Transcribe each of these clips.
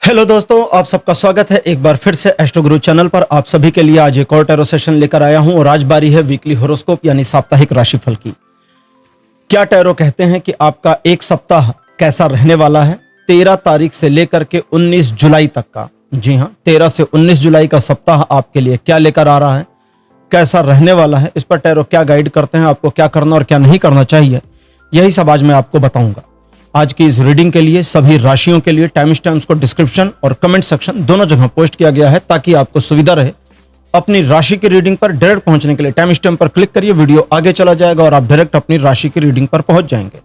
Hello दोस्तों, आप सबका स्वागत है एक बार फिर से एस्ट्रो गुरु चैनल पर। आप सभी के लिए आज एक और टैरो सेशन लेकर आया हूं और आज बारी है वीकली होरोस्कोप यानी साप्ताहिक राशिफल की। क्या टैरो कहते हैं कि आपका एक सप्ताह कैसा रहने वाला है 13 तारीख से लेकर के 19 जुलाई तक का। जी हां, 13 से 19 जुलाई का सप्ताह आपके लिए क्या लेकर आ रहा है, कैसा रहने वाला है, इस पर टैरो क्या गाइड करते हैं, आपको क्या करना और क्या नहीं करना चाहिए, यही सब आज मैं आपको बताऊंगा। आज की इस रीडिंग के लिए सभी राशियों के लिए टाइम स्टैम्प्स को डिस्क्रिप्शन और कमेंट सेक्शन दोनों जगह पोस्ट किया गया है ताकि आपको सुविधा रहे। अपनी राशि की रीडिंग पर डायरेक्ट पहुंचने के लिए टाइम स्टैम्प पर क्लिक करिए, वीडियो आगे चला जाएगा और आप डायरेक्ट अपनी राशि की रीडिंग पर पहुंच जाएंगे।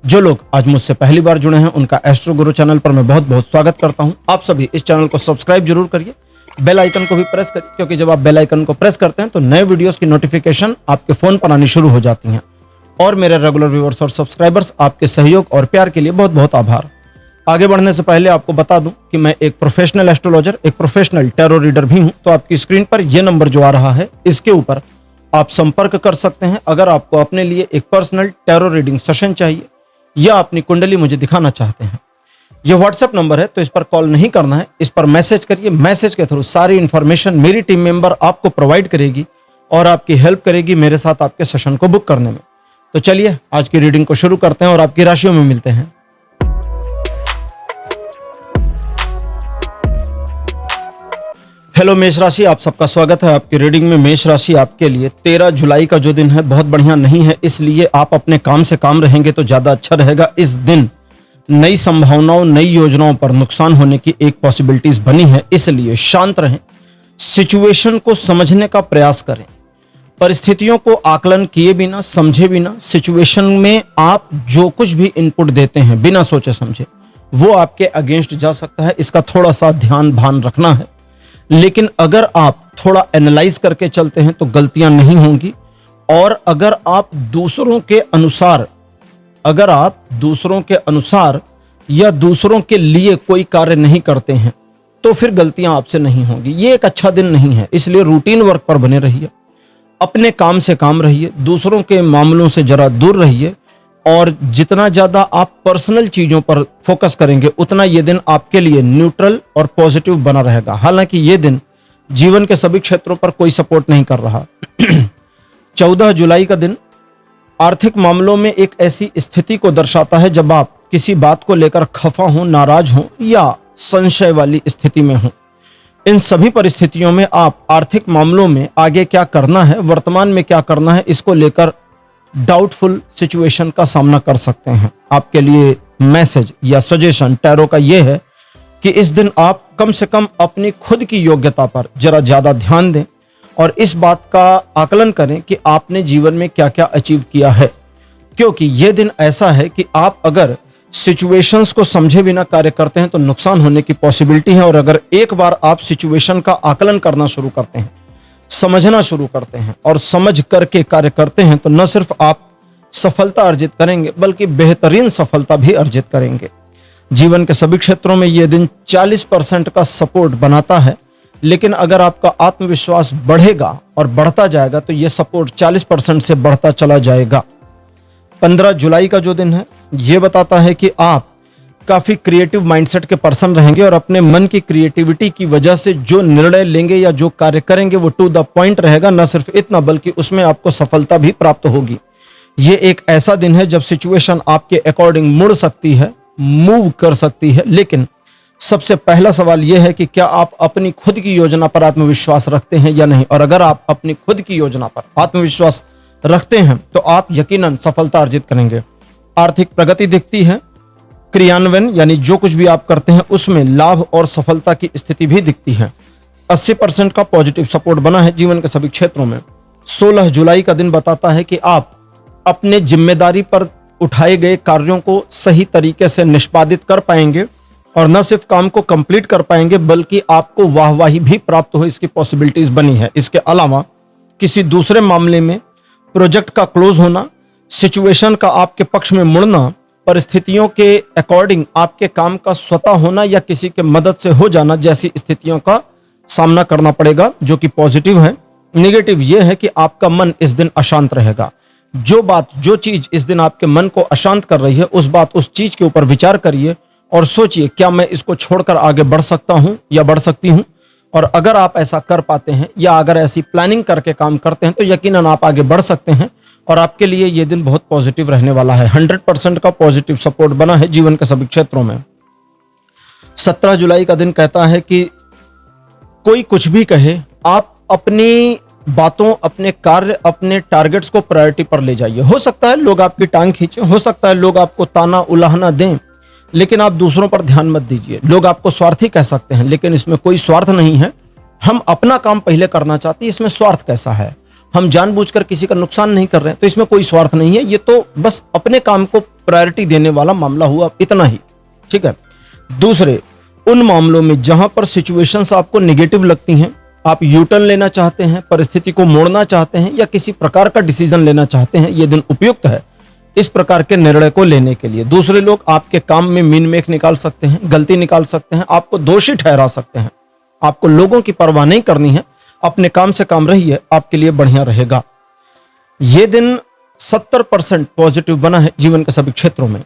जो लोग आज मुझसे पहली बार जुड़े हैं उनका एस्ट्रो गुरु चैनल पर मैं बहुत बहुत स्वागत करता हूं। आप सभी इस चैनल को सब्सक्राइब जरूर करिए, बेल आइकन को भी प्रेस करिए, क्योंकि जब आप बेल आइकन को प्रेस करते हैं तो नए वीडियोस की नोटिफिकेशन आपके फोन पर आनी शुरू हो जाती हैं। और मेरे रेगुलर व्यूअर्स और सब्सक्राइबर्स, आपके सहयोग और प्यार के लिए बहुत बहुत आभार। आगे बढ़ने से पहले आपको बता दूं कि मैं एक प्रोफेशनल एस्ट्रोलॉजर, एक प्रोफेशनल टैरो रीडर भी हूं। तो आपकी स्क्रीन पर यह नंबर जो आ रहा है इसके ऊपर आप संपर्क कर सकते हैं अगर आपको अपने लिए एक पर्सनल टैरो रीडिंग सेशन चाहिए या अपनी कुंडली मुझे दिखाना चाहते हैं। यह व्हाट्सएप नंबर है, तो इस पर कॉल नहीं करना है, इस पर मैसेज करिए। मैसेज के थ्रू सारी इंफॉर्मेशन मेरी टीम मेंबर आपको प्रोवाइड करेगी और आपकी हेल्प करेगी मेरे साथ आपके सेशन को बुक करने में। तो चलिए आज की रीडिंग को शुरू करते हैं और आपकी राशियों में मिलते हैं। हेलो मेष राशि, आप सबका स्वागत है आपकी रीडिंग में। मेष राशि आपके लिए 13 जुलाई का जो दिन है बहुत बढ़िया नहीं है, इसलिए आप अपने काम से काम रहेंगे तो ज्यादा अच्छा रहेगा। इस दिन नई संभावनाओं, नई योजनाओं पर नुकसान होने की एक पॉसिबिलिटीज बनी है, इसलिए शांत रहें, सिचुएशन को समझने का प्रयास करें। परिस्थितियों को आकलन किए बिना, समझे बिना सिचुएशन में आप जो कुछ भी इनपुट देते हैं बिना सोचे समझे वो आपके अगेंस्ट जा सकता है, इसका थोड़ा सा ध्यान भान रखना है। लेकिन अगर आप थोड़ा एनालाइज करके चलते हैं तो गलतियां नहीं होंगी। और अगर आप दूसरों के अनुसार या दूसरों के लिए कोई कार्य नहीं करते हैं तो फिर गलतियां आपसे नहीं होंगी। ये एक अच्छा दिन नहीं है, इसलिए रूटीन वर्क पर बने रहिए, अपने काम से काम रहिए, दूसरों के मामलों से जरा दूर रहिए। और जितना ज्यादा आप पर्सनल चीजों पर फोकस करेंगे उतना ये दिन आपके लिए न्यूट्रल और पॉजिटिव बना रहेगा। हालांकि ये दिन जीवन के सभी क्षेत्रों पर कोई सपोर्ट नहीं कर रहा। 14 जुलाई का दिन आर्थिक मामलों में एक ऐसी स्थिति को दर्शाता है जब आप किसी बात को लेकर खफा हो, नाराज हो या संशय वाली स्थिति में हो। इन सभी परिस्थितियों में आप आर्थिक मामलों में आगे क्या करना है, वर्तमान में क्या करना है, इसको लेकर डाउटफुल सिचुएशन का सामना कर सकते हैं। आपके लिए मैसेज या सजेशन टैरो का यह है कि इस दिन आप कम से कम अपनी खुद की योग्यता पर जरा ज्यादा ध्यान दें और इस बात का आकलन करें कि आपने जीवन में क्या क्या अचीव किया है। क्योंकि यह दिन ऐसा है कि आप अगर सिचुएशंस को समझे बिना कार्य करते हैं तो नुकसान होने की पॉसिबिलिटी है। और अगर एक बार आप सिचुएशन का आकलन करना शुरू करते हैं, समझना शुरू करते हैं और समझ करके कार्य करते हैं तो न सिर्फ आप सफलता अर्जित करेंगे बल्कि बेहतरीन सफलता भी अर्जित करेंगे। जीवन के सभी क्षेत्रों में यह दिन 40% का सपोर्ट बनाता है, लेकिन अगर आपका आत्मविश्वास बढ़ेगा और बढ़ता जाएगा तो यह सपोर्ट 40% से बढ़ता चला जाएगा। 15 जुलाई का जो दिन है यह बताता है कि आप काफी क्रिएटिव माइंडसेट के पर्सन रहेंगे और अपने मन की क्रिएटिविटी की वजह से जो निर्णय लेंगे या जो कार्य करेंगे वो टू द पॉइंट रहेगा। न सिर्फ इतना बल्कि उसमें आपको सफलता भी प्राप्त होगी। ये एक ऐसा दिन है जब सिचुएशन आपके अकॉर्डिंग मुड़ सकती है, मूव कर सकती है। लेकिन सबसे पहला सवाल यह है कि क्या आप अपनी खुद की योजना पर आत्मविश्वास रखते हैं या नहीं। और अगर आप अपनी खुद की योजना पर आत्मविश्वास रखते हैं तो आप यकीनन सफलता अर्जित करेंगे। आर्थिक प्रगति दिखती है, क्रियान्वयन यानी जो कुछ भी आप करते हैं उसमें लाभ और सफलता की स्थिति भी दिखती है। 80% का पॉजिटिव सपोर्ट बना है जीवन के सभी क्षेत्रों में। 16 जुलाई का दिन बताता है कि आप अपने जिम्मेदारी पर उठाए गए कार्यों को सही तरीके से निष्पादित कर पाएंगे और न सिर्फ काम को कंप्लीट कर पाएंगे बल्कि आपको वाहवाही भी प्राप्त हो, इसकी पॉसिबिलिटीज बनी है। इसके अलावा किसी दूसरे मामले में प्रोजेक्ट का क्लोज होना, सिचुएशन का आपके पक्ष में मुड़ना, परिस्थितियों के अकॉर्डिंग आपके काम का स्वतः होना या किसी के मदद से हो जाना जैसी स्थितियों का सामना करना पड़ेगा, जो कि पॉजिटिव है। नेगेटिव यह है कि आपका मन इस दिन अशांत रहेगा। जो चीज इस दिन आपके मन को अशांत कर रही है उस चीज के ऊपर विचार करिए और सोचिए क्या मैं इसको छोड़कर आगे बढ़ सकता हूं या बढ़ सकती हूं। और अगर आप ऐसा कर पाते हैं या अगर ऐसी प्लानिंग करके काम करते हैं तो यकीनन आप आगे बढ़ सकते हैं और आपके लिए यह दिन बहुत पॉजिटिव रहने वाला है। 100% का पॉजिटिव सपोर्ट बना है जीवन के सभी क्षेत्रों में। 17 जुलाई का दिन कहता है कि कोई कुछ भी कहे, आप अपनी बातों, अपने कार्य, अपने टारगेट्स को प्रायोरिटी पर ले जाइए। हो सकता है लोग आपकी टांग खींचें, हो सकता है लोग आपको ताना उलाहना दें, लेकिन आप दूसरों पर ध्यान मत दीजिए। लोग आपको स्वार्थी कह सकते हैं, लेकिन इसमें कोई स्वार्थ नहीं है। हम अपना काम पहले करना चाहते हैं, इसमें स्वार्थ कैसा है? हम जानबूझकर किसी का नुकसान नहीं कर रहे हैं, तो इसमें कोई स्वार्थ नहीं है। ये तो बस अपने काम को प्रायोरिटी देने वाला मामला हुआ, इतना ही। ठीक है। दूसरे, उन मामलों में जहां पर सिचुएशंस आपको नेगेटिव लगती हैं, आप यू टर्न लेना चाहते हैं, परिस्थिति को मोड़ना चाहते हैं या किसी प्रकार का डिसीजन लेना चाहते हैं, यह दिन उपयुक्त है इस प्रकार के निर्णय को लेने के लिए। दूसरे लोग आपके काम में मीन मेख निकाल सकते हैं, गलती निकाल सकते हैं, आपको दोषी ठहरा सकते हैं। आपको लोगों की परवाह नहीं करनी है, अपने काम से काम रहिए, आपके लिए बढ़िया रहेगा। यह दिन 70% पॉजिटिव बना है जीवन के सभी क्षेत्रों में।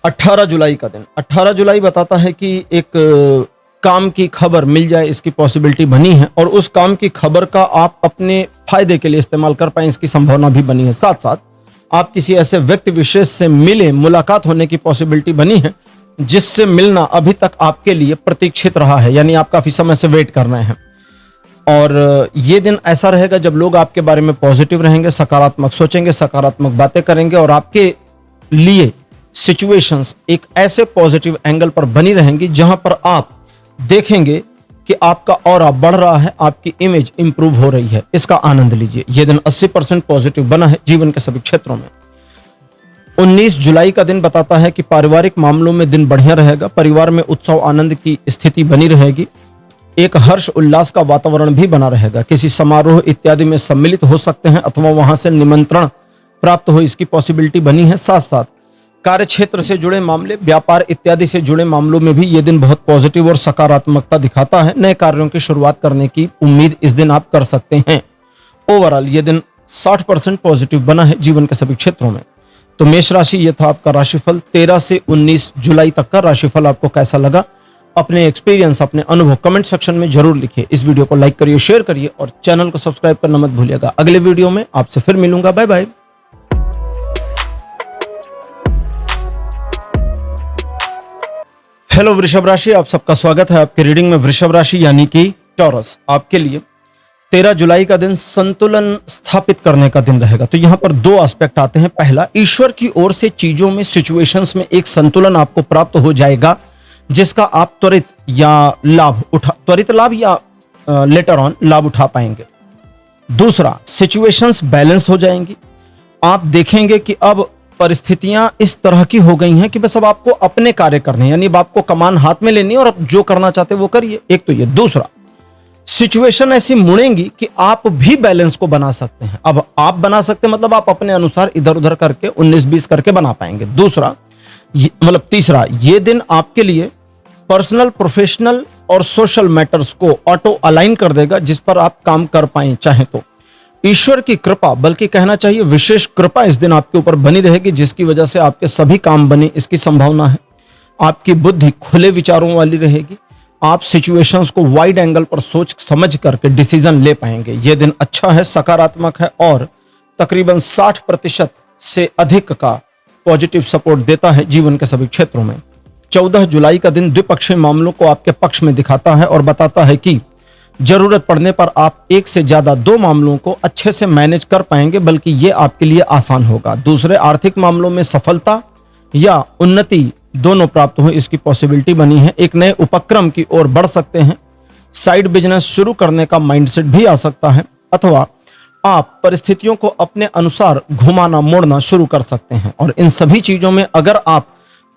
18 जुलाई का दिन, 18 जुलाई बताता है कि एक काम की खबर मिल जाए, इसकी पॉसिबिलिटी बनी है और उस काम की खबर का आप अपने फायदे के लिए इस्तेमाल कर पाए, इसकी संभावना भी बनी है। साथ साथ आप किसी ऐसे व्यक्ति विशेष से मिले, मुलाकात होने की पॉसिबिलिटी बनी है जिससे मिलना अभी तक आपके लिए प्रतीक्षित रहा है, यानी आप काफी समय से वेट कर रहे हैं। और ये दिन ऐसा रहेगा जब लोग आपके बारे में पॉजिटिव रहेंगे, सकारात्मक सोचेंगे, सकारात्मक बातें करेंगे और आपके लिए सिचुएशंस एक ऐसे पॉजिटिव एंगल पर बनी रहेंगी जहां पर आप देखेंगे कि आपका ऑरा बढ़ रहा है, आपकी इमेज इंप्रूव हो रही है। इसका आनंद लीजिए। यह दिन 80% पॉजिटिव बना है जीवन के सभी क्षेत्रों में। 19 जुलाई का दिन बताता है कि पारिवारिक मामलों में दिन बढ़िया रहेगा, परिवार में उत्सव आनंद की स्थिति बनी रहेगी, एक हर्ष उल्लास का वातावरण भी बना रहेगा। किसी समारोह इत्यादि में सम्मिलित हो सकते हैं अथवा वहां से निमंत्रण प्राप्त हो, इसकी पॉसिबिलिटी बनी है। साथ साथ कार्य क्षेत्र से जुड़े मामले, व्यापार इत्यादि से जुड़े मामलों में भी यह दिन बहुत पॉजिटिव और सकारात्मकता दिखाता है। नए कार्यों की शुरुआत करने की उम्मीद इस दिन आप कर सकते हैं। ओवरऑल यह दिन 60% पॉजिटिव बना है जीवन के सभी क्षेत्रों में। तो मेष राशि, यह था आपका राशिफल। 13 से 19 जुलाई तक का राशिफल आपको कैसा लगा? अपने एक्सपीरियंस, अपने अनुभव कमेंट सेक्शन में जरूर लिखिए। इस वीडियो को लाइक करिए, शेयर करिए और चैनल को सब्सक्राइब करना मत भूलिएगा। अगले वीडियो में आपसे फिर मिलूंगा। Bye bye. हेलो वृषभ राशि, आप सबका स्वागत है आपके रीडिंग में। वृषभ राशि यानी कि टॉरस, आपके लिए 13 जुलाई का दिन संतुलन स्थापित करने का दिन रहेगा। तो यहां पर दो एस्पेक्ट आते हैं। पहला, ईश्वर की ओर से चीजों में, सिचुएशंस में एक संतुलन आपको प्राप्त हो जाएगा जिसका आप त्वरित लाभ या लेटर ऑन लाभ उठा पाएंगे। दूसरा, सिचुएशंस बैलेंस हो जाएंगी। आप देखेंगे कि अब परिस्थितियां इस तरह की हो गई हैं कि बस अब आपको अपने कार्य करने हैं, यानी अब आपको कमान हाथ में लेनी है और अब जो करना चाहते वो करिए। एक तो ये। दूसरा, सिचुएशन ऐसी मुड़ेंगी कि आप भी बैलेंस को बना सकते हैं। अब आप बना सकते हैं मतलब आप अपने अनुसार इधर उधर करके 19-20 करके बना पाएंगे। तीसरा, ये दिन आपके लिए पर्सनल, प्रोफेशनल और सोशल मैटर्स को ऑटो अलाइन कर देगा जिस पर आप काम कर पाए चाहे तो। ईश्वर की कृपा, बल्कि कहना चाहिए विशेष कृपा इस दिन आपके ऊपर बनी रहेगी जिसकी वजह से आपके सभी काम बने, इसकी संभावना है। आपकी बुद्धि खुले विचारों वाली रहेगी। आप सिचुएशंस को वाइड एंगल पर सोच समझ करके डिसीजन ले पाएंगे। यह दिन अच्छा है, सकारात्मक है और तकरीबन 60% से अधिक का पॉजिटिव सपोर्ट देता है जीवन के सभी क्षेत्रों में। 14 जुलाई का दिन द्विपक्षीय मामलों को आपके पक्ष में दिखाता है और बताता है कि जरूरत पड़ने पर आप एक से ज्यादा 2 मामलों को अच्छे से मैनेज कर पाएंगे, बल्कि ये आपके लिए आसान होगा। दूसरे, आर्थिक मामलों में सफलता या उन्नति दोनों प्राप्त हो, इसकी पॉसिबिलिटी बनी है। एक नए उपक्रम की ओर बढ़ सकते हैं। साइड बिजनेस शुरू करने का माइंडसेट भी आ सकता है अथवा आप परिस्थितियों को अपने अनुसार घुमाना मोड़ना शुरू कर सकते हैं। और इन सभी चीजों में अगर आप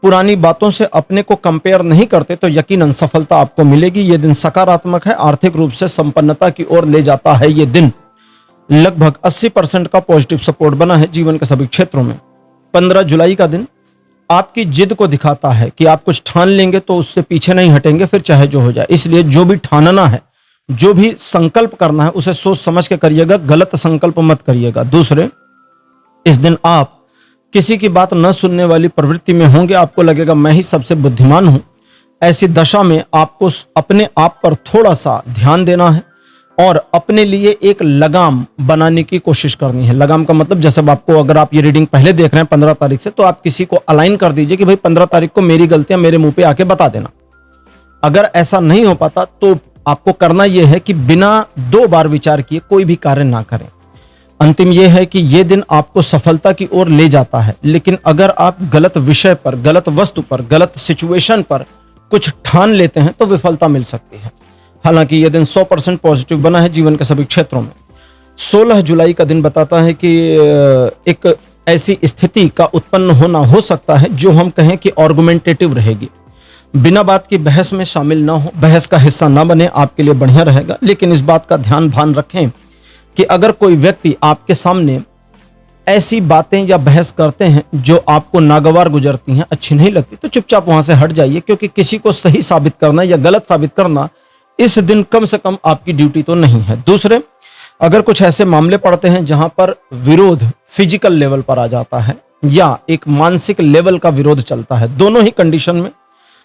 पुरानी बातों से अपने को कंपेयर नहीं करते तो यकीनन सफलता आपको मिलेगी। यह दिन सकारात्मक है, आर्थिक रूप से संपन्नता की ओर ले जाता है। यह दिन लगभग 80% का पॉजिटिव सपोर्ट बना है जीवन के सभी क्षेत्रों में। 15 जुलाई का दिन आपकी जिद को दिखाता है कि आप कुछ ठान लेंगे तो उससे पीछे नहीं हटेंगे, फिर चाहे जो हो जाए। इसलिए जो भी ठानना है, जो भी संकल्प करना है, उसे सोच समझ के करिएगा, गलत संकल्प मत करिएगा। दूसरे, इस दिन आप किसी की बात न सुनने वाली प्रवृत्ति में होंगे, आपको लगेगा मैं ही सबसे बुद्धिमान हूं। ऐसी दशा में आपको अपने आप पर थोड़ा सा ध्यान देना है और अपने लिए एक लगाम बनाने की कोशिश करनी है। लगाम का मतलब, जैसे आपको, अगर आप ये रीडिंग पहले देख रहे हैं 15 तारीख से, तो आप किसी को अलाइन कर दीजिए कि भाई 15 तारीख को मेरी गलतियां मेरे मुंह पे आके बता देना। अगर ऐसा नहीं हो पाता तो आपको करना यह है कि बिना 2 बार विचार किए कोई भी कार्य ना करें। अंतिम यह है कि यह दिन आपको सफलता की ओर ले जाता है, लेकिन अगर आप गलत विषय पर, गलत वस्तु पर, गलत सिचुएशन पर कुछ ठान लेते हैं तो विफलता मिल सकती है। हालांकि यह दिन 100% पॉजिटिव बना है जीवन के सभी क्षेत्रों में। 16 जुलाई का दिन बताता है कि एक ऐसी स्थिति का उत्पन्न होना हो सकता है जो हम कहें कि आर्गुमेंटेटिव रहेगी। बिना बात की बहस में शामिल ना हो, बहस का हिस्सा ना बने, आपके लिए बढ़िया रहेगा। लेकिन इस बात का ध्यान भान रखें कि अगर कोई व्यक्ति आपके सामने ऐसी बातें या बहस करते हैं जो आपको नागवार गुजरती हैं, अच्छी नहीं लगती, तो चुपचाप वहां से हट जाइए, क्योंकि किसी को सही साबित करना या गलत साबित करना इस दिन कम से कम आपकी ड्यूटी तो नहीं है। दूसरे, अगर कुछ ऐसे मामले पड़ते हैं जहां पर विरोध फिजिकल लेवल पर आ जाता है या एक मानसिक लेवल का विरोध चलता है, दोनों ही कंडीशन में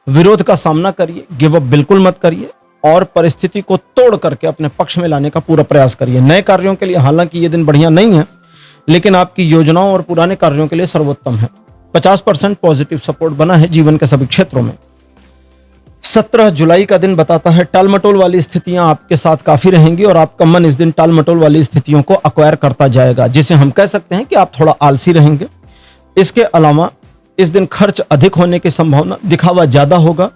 विरोध का सामना करिए, गिव अप बिल्कुल मत करिए और परिस्थिति को तोड़ करके अपने पक्ष में लाने का पूरा प्रयास करिए। नए कार्यों के लिए हालांकि ये दिन बढ़िया नहीं है, लेकिन आपकी योजनाओं और पुराने कार्यों के लिए सर्वोत्तम है। 50% पॉजिटिव सपोर्ट बना है जीवन के सभी क्षेत्रों में। 17 जुलाई का दिन बताता है टालमटोल वाली स्थितियां आपके साथ काफी रहेंगी और आपका मन इस दिन टालमटोल वाली स्थितियों को अक्वायर करता जाएगा, जिसे हम कह सकते हैं कि आप थोड़ा आलसी रहेंगे। इसके अलावा इस दिन खर्च अधिक होने की संभावना, दिखावा ज्यादा होगा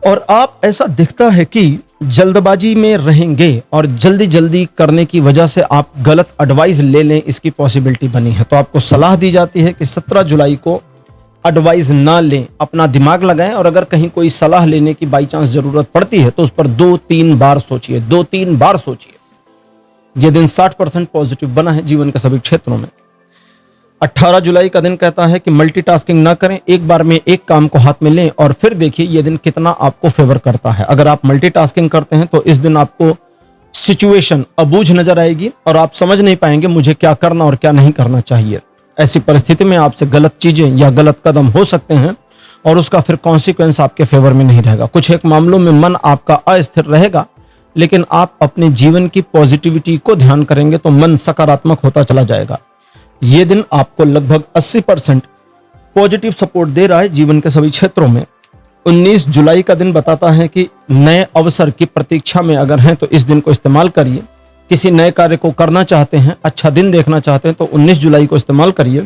और आप, ऐसा दिखता है कि जल्दबाजी में रहेंगे और जल्दी जल्दी करने की वजह से आप गलत एडवाइस ले लें, इसकी पॉसिबिलिटी बनी है। तो आपको सलाह दी जाती है कि 17 जुलाई को एडवाइस ना लें, अपना दिमाग लगाएं और अगर कहीं कोई सलाह लेने की बाई चांस जरूरत पड़ती है तो उस पर 2-3 बार सोचिए, 2-3 बार सोचिए। यह दिन 60% पॉजिटिव बना है जीवन के सभी क्षेत्रों में। 18 जुलाई का दिन कहता है कि मल्टीटास्किंग ना करें, एक बार में एक काम को हाथ में लें और फिर देखिए यह दिन कितना आपको फेवर करता है। अगर आप मल्टीटास्किंग करते हैं तो इस दिन आपको सिचुएशन अबूझ नजर आएगी और आप समझ नहीं पाएंगे मुझे क्या करना और क्या नहीं करना चाहिए। ऐसी परिस्थिति में आपसे गलत चीजें या गलत कदम हो सकते हैं और उसका फिर कॉन्सिक्वेंस आपके फेवर में नहीं रहेगा। कुछ एक मामलों में मन आपका अस्थिर रहेगा, लेकिन आप अपने जीवन की पॉजिटिविटी को ध्यान करेंगे तो मन सकारात्मक होता चला जाएगा। यह दिन आपको लगभग 80% पॉजिटिव सपोर्ट दे रहा है जीवन के सभी क्षेत्रों में। 19 जुलाई का दिन बताता है कि नए अवसर की प्रतीक्षा में अगर हैं तो इस दिन को इस्तेमाल करिए। किसी नए कार्य को करना चाहते हैं, अच्छा दिन देखना चाहते हैं तो 19 जुलाई को इस्तेमाल करिए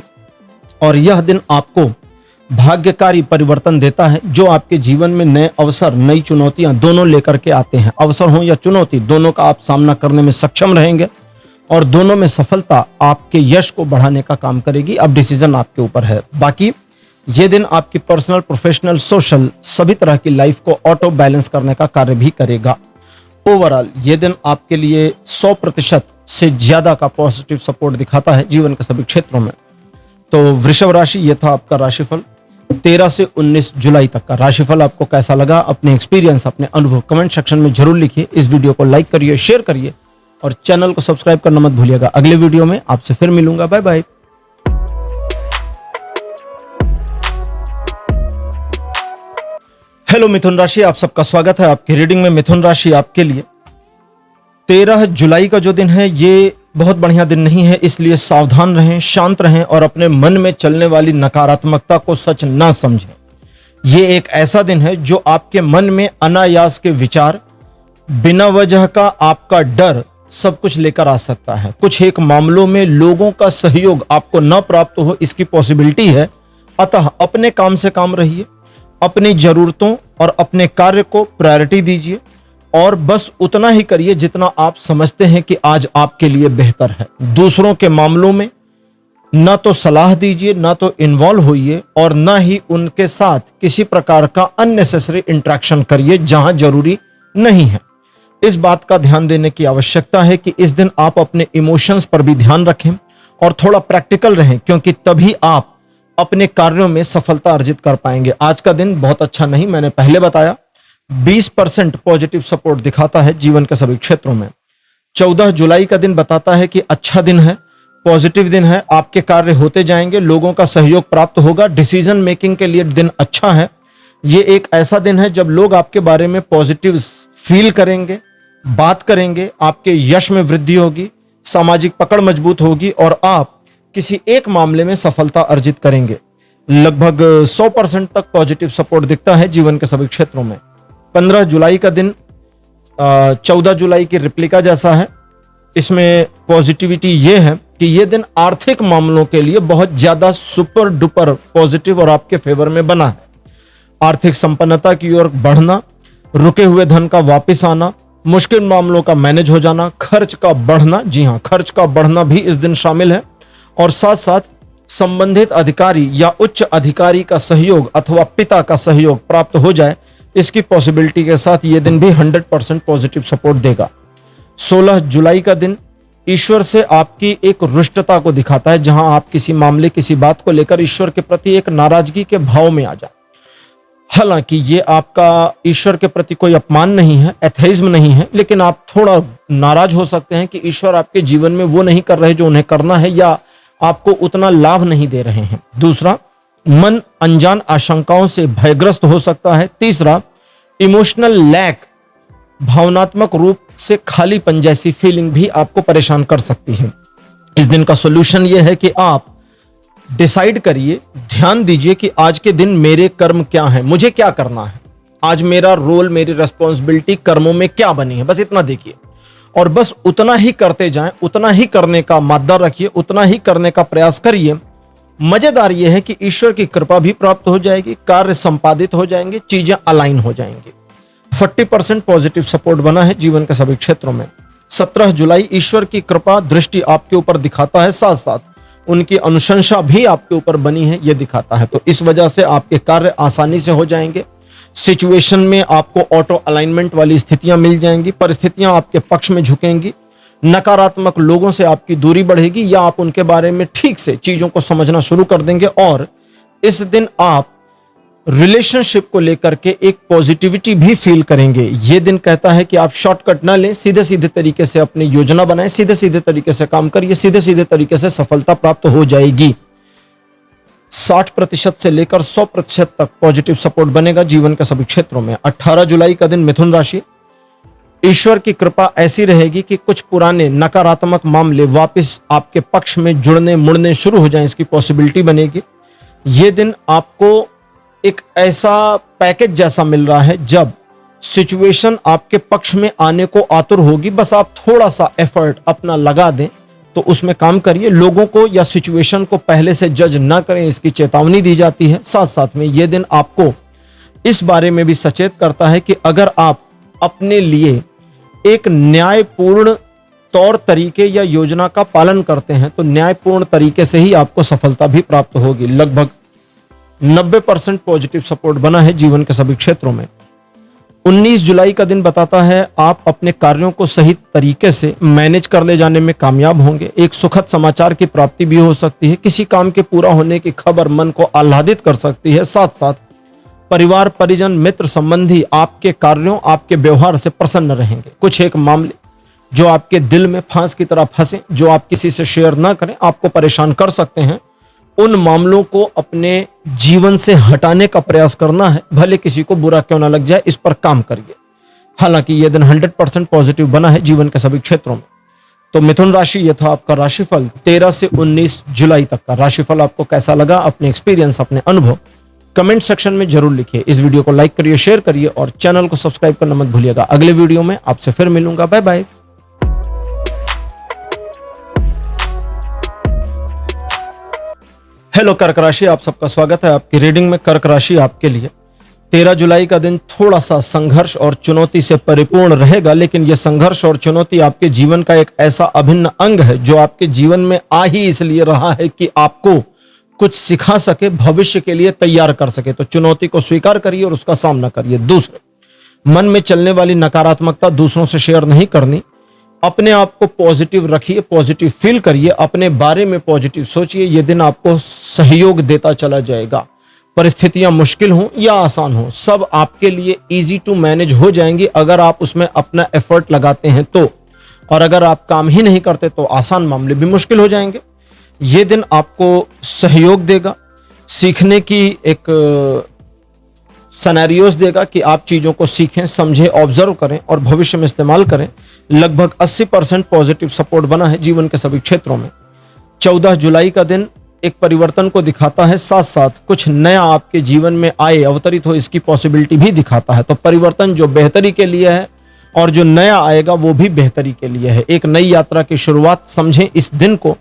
और यह दिन आपको भाग्यकारी परिवर्तन देता है जो आपके जीवन में नए अवसर, नई चुनौतियां दोनों लेकर के आते हैं। अवसर हो या चुनौती, दोनों का आप सामना करने में सक्षम रहेंगे और दोनों में सफलता आपके यश को बढ़ाने का काम करेगी। अब डिसीजन आपके ऊपर है। बाकी ये दिन आपकी पर्सनल, प्रोफेशनल, सोशल सभी तरह की लाइफ को ऑटो बैलेंस करने का कार्य भी करेगा। ओवरऑल ये दिन आपके लिए 100% से ज्यादा का पॉजिटिव सपोर्ट दिखाता है जीवन के सभी क्षेत्रों में। तो वृषभ राशि, ये था आपका राशिफल 13 से 19 जुलाई तक का। राशिफल आपको कैसा लगा, अपने एक्सपीरियंस, अपने अनुभव कमेंट सेक्शन में जरूर लिखिए। इस वीडियो को लाइक करिए, शेयर करिए और चैनल को सब्सक्राइब करना मत भूलिएगा। अगले वीडियो में आपसे फिर मिलूंगा। Bye bye. हेलो मिथुन राशि, आप सबका स्वागत है आपकी रीडिंग में। मिथुन राशि आपके लिए 13 जुलाई का जो दिन है ये बहुत बढ़िया दिन नहीं है, इसलिए सावधान रहें, शांत रहें और अपने मन में चलने वाली नकारात्मकता को सच ना समझें। ये एक ऐसा दिन है जो आपके मन में अनायास के विचार, बिना वजह का आपका डर सब कुछ लेकर आ सकता है। कुछ एक मामलों में लोगों का सहयोग आपको न प्राप्त हो, इसकी पॉसिबिलिटी है। अतः अपने काम से काम रहिए, अपनी जरूरतों और अपने कार्य को प्रायोरिटी दीजिए और बस उतना ही करिए जितना आप समझते हैं कि आज आपके लिए बेहतर है। दूसरों के मामलों में ना तो सलाह दीजिए, ना तो इन्वॉल्व होइए और ना ही उनके साथ किसी प्रकार का अननेसेसरी इंटरेक्शन करिए जहां जरूरी नहीं है। इस बात का ध्यान देने की आवश्यकता है कि इस दिन आप अपने इमोशंस पर भी ध्यान रखें और थोड़ा प्रैक्टिकल रहें, क्योंकि तभी आप अपने कार्यों में सफलता अर्जित कर पाएंगे। आज का दिन बहुत अच्छा नहीं, मैंने पहले बताया। 20% पॉजिटिव सपोर्ट दिखाता है जीवन के सभी क्षेत्रों में। 14 जुलाई का दिन बताता है कि अच्छा दिन है, पॉजिटिव दिन है, आपके कार्य होते जाएंगे, लोगों का सहयोग प्राप्त होगा, डिसीजन मेकिंग के लिए दिन अच्छा है। ये एक ऐसा दिन है जब लोग आपके बारे में पॉजिटिव फील करेंगे, बात करेंगे, आपके यश में वृद्धि होगी, सामाजिक पकड़ मजबूत होगी और आप किसी एक मामले में सफलता अर्जित करेंगे। लगभग 100% तक पॉजिटिव सपोर्ट दिखता है जीवन के सभी क्षेत्रों में। 15 जुलाई का दिन 14 जुलाई की रिप्लिका जैसा है। इसमें पॉजिटिविटी यह है कि यह दिन आर्थिक मामलों के लिए बहुत ज्यादा सुपर डुपर पॉजिटिव और आपके फेवर में बना है। आर्थिक संपन्नता की ओर बढ़ना, रुके हुए धन का वापस आना, मुश्किल मामलों का मैनेज हो जाना, खर्च का बढ़ना, जी हां, खर्च का बढ़ना भी इस दिन शामिल है। और साथ साथ संबंधित अधिकारी या उच्च अधिकारी का सहयोग अथवा पिता का सहयोग प्राप्त हो जाए, इसकी पॉसिबिलिटी के साथ यह दिन भी 100% पॉजिटिव सपोर्ट देगा। 16 जुलाई का दिन ईश्वर से आपकी एक रुष्टता को दिखाता है, जहां आप किसी मामले, किसी बात को लेकर ईश्वर के प्रति एक नाराजगी के भाव में आ जाए। हालांकि ये आपका ईश्वर के प्रति कोई अपमान नहीं है, एथेइज्म नहीं है, लेकिन आप थोड़ा नाराज हो सकते हैं कि ईश्वर आपके जीवन में वो नहीं कर रहे जो उन्हें करना है, या आपको उतना लाभ नहीं दे रहे हैं। दूसरा, मन अनजान आशंकाओं से भयग्रस्त हो सकता है। तीसरा, इमोशनल लैक, भावनात्मक रूप से खालीपन जैसी फीलिंग भी आपको परेशान कर सकती है। इस दिन का सॉल्यूशन यह है कि आप डिसाइड करिए, ध्यान दीजिए कि आज के दिन मेरे कर्म क्या हैं, मुझे क्या करना है, आज मेरा रोल, मेरी रेस्पॉन्सिबिलिटी कर्मों में क्या बनी है, बस इतना देखिए और बस उतना ही करते जाएं, उतना ही करने का मादा रखिए, उतना ही करने का प्रयास करिए। मजेदार यह है कि ईश्वर की कृपा भी प्राप्त हो जाएगी, कार्य संपादित हो जाएंगे, चीजें अलाइन हो जाएंगी। 40% पॉजिटिव सपोर्ट बना है जीवन के सभी क्षेत्रों में। 17 जुलाई ईश्वर की कृपा दृष्टि आपके ऊपर दिखाता है, साथ साथ उनकी अनुशंसा भी आपके ऊपर बनी है, यह दिखाता है। तो इस वजह से आपके कार्य आसानी से हो जाएंगे, सिचुएशन में आपको ऑटो अलाइनमेंट वाली स्थितियां मिल जाएंगी, परिस्थितियां आपके पक्ष में झुकेंगी, नकारात्मक लोगों से आपकी दूरी बढ़ेगी या आप उनके बारे में ठीक से चीजों को समझना शुरू कर देंगे। और इस दिन आप रिलेशनशिप को लेकर के एक पॉजिटिविटी भी फील करेंगे। यह दिन कहता है कि आप शॉर्टकट ना लें, सीधे सीधे तरीके से अपनी योजना बनाएं, सीधे सीधे तरीके से काम करिए, सीधे सीधे तरीके से सफलता प्राप्त हो जाएगी। 60% से लेकर 100% तक पॉजिटिव सपोर्ट बनेगा जीवन के सभी क्षेत्रों में। 18 जुलाई का दिन मिथुन राशि, ईश्वर की कृपा ऐसी रहेगी कि कुछ पुराने नकारात्मक मामले वापस आपके पक्ष में जुड़ने मुड़ने शुरू हो जाएं, इसकी पॉसिबिलिटी बनेगी। यह दिन आपको एक ऐसा पैकेज जैसा मिल रहा है जब सिचुएशन आपके पक्ष में आने को आतुर होगी, बस आप थोड़ा सा एफर्ट अपना लगा दें तो उसमें काम करिए। लोगों को या सिचुएशन को पहले से जज ना करें, इसकी चेतावनी दी जाती है। साथ साथ में यह दिन आपको इस बारे में भी सचेत करता है कि अगर आप अपने लिए एक न्यायपूर्ण तौर तरीके या योजना का पालन करते हैं तो न्यायपूर्ण तरीके से ही आपको सफलता भी प्राप्त होगी। लगभग 90% पॉजिटिव सपोर्ट बना है जीवन के सभी क्षेत्रों में। 19 जुलाई का दिन बताता है आप अपने कार्यों को सही तरीके से मैनेज कर ले जाने में कामयाब होंगे। एक सुखद समाचार की प्राप्ति भी हो सकती है, किसी काम के पूरा होने की खबर मन को आह्लादित कर सकती है। साथ साथ परिवार, परिजन, मित्र, संबंधी आपके कार्यों, आपके व्यवहार से प्रसन्न रहेंगे। कुछ एक मामले जो आपके दिल में फांस की तरह फंसे, जो आप किसी से शेयर ना करें, आपको परेशान कर सकते हैं, उन मामलों को अपने जीवन से हटाने का प्रयास करना है, भले किसी को बुरा क्यों ना लग जाए, इस पर काम करिए। हालांकि यह दिन 100% पॉजिटिव बना है जीवन के सभी क्षेत्रों में। तो मिथुन राशि, यह था आपका राशिफल 13 से 19 जुलाई तक का। राशिफल आपको कैसा लगा, अपने एक्सपीरियंस, अपने अनुभव कमेंट सेक्शन में जरूर लिखिए। इस वीडियो को लाइक करिए, शेयर करिए और चैनल को सब्सक्राइब करना मत भूलिएगा। अगले वीडियो में आपसे फिर मिलूंगा। Bye bye. हेलो कर्क राशि, आप सबका स्वागत है आपकी रीडिंग में। कर्क राशि आपके लिए 13 जुलाई का दिन थोड़ा सा संघर्ष और चुनौती से परिपूर्ण रहेगा, लेकिन यह संघर्ष और चुनौती आपके जीवन का एक ऐसा अभिन्न अंग है जो आपके जीवन में आ ही इसलिए रहा है कि आपको कुछ सिखा सके, भविष्य के लिए तैयार कर सके। तो चुनौती को स्वीकार करिए और उसका सामना करिए। दूसरे, मन में चलने वाली नकारात्मकता दूसरों से शेयर नहीं करनी। अपने आप को पॉजिटिव रखिए, पॉजिटिव फील करिए, अपने बारे में पॉजिटिव सोचिए। यह दिन आपको सहयोग देता चला जाएगा। परिस्थितियां मुश्किल हों या आसान हों, सब आपके लिए इजी टू मैनेज हो जाएंगी अगर आप उसमें अपना एफर्ट लगाते हैं तो। और अगर आप काम ही नहीं करते तो आसान मामले भी मुश्किल हो जाएंगे। ये दिन आपको सहयोग देगा, सीखने की एक सिनेरियोस देगा कि आप चीजों को सीखें, समझें, ऑब्जर्व करें और भविष्य में इस्तेमाल करें। लगभग 80% पॉजिटिव सपोर्ट बना है जीवन के सभी क्षेत्रों में। 14 जुलाई का दिन एक परिवर्तन को दिखाता है, साथ साथ कुछ नया आपके जीवन में आए, अवतरित हो, इसकी पॉसिबिलिटी भी दिखाता है। तो परिवर्तन जो बेहतरी के लिए है और जो नया आएगा वो भी बेहतरी के लिए है। एक नई यात्रा की शुरुआत समझें इस दिन को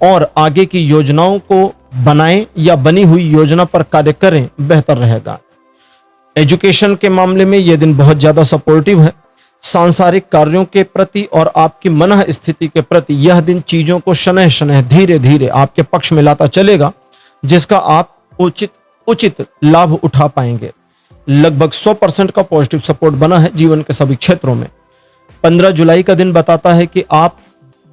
और आगे की योजनाओं को बनाएं या बनी हुई योजना पर कार्य करें, बेहतर रहेगा। एजुकेशन के मामले में यह दिन बहुत ज्यादा सपोर्टिव है। सांसारिक कार्यों के प्रति और आपकी मन स्थिति के प्रति यह दिन चीजों को शनह शनह धीरे धीरे आपके पक्ष में लाता चलेगा, जिसका आप उचित लाभ उठा पाएंगे। लगभग 100% का पॉजिटिव सपोर्ट बना है जीवन के सभी क्षेत्रों में। 15 जुलाई का दिन बताता है कि आप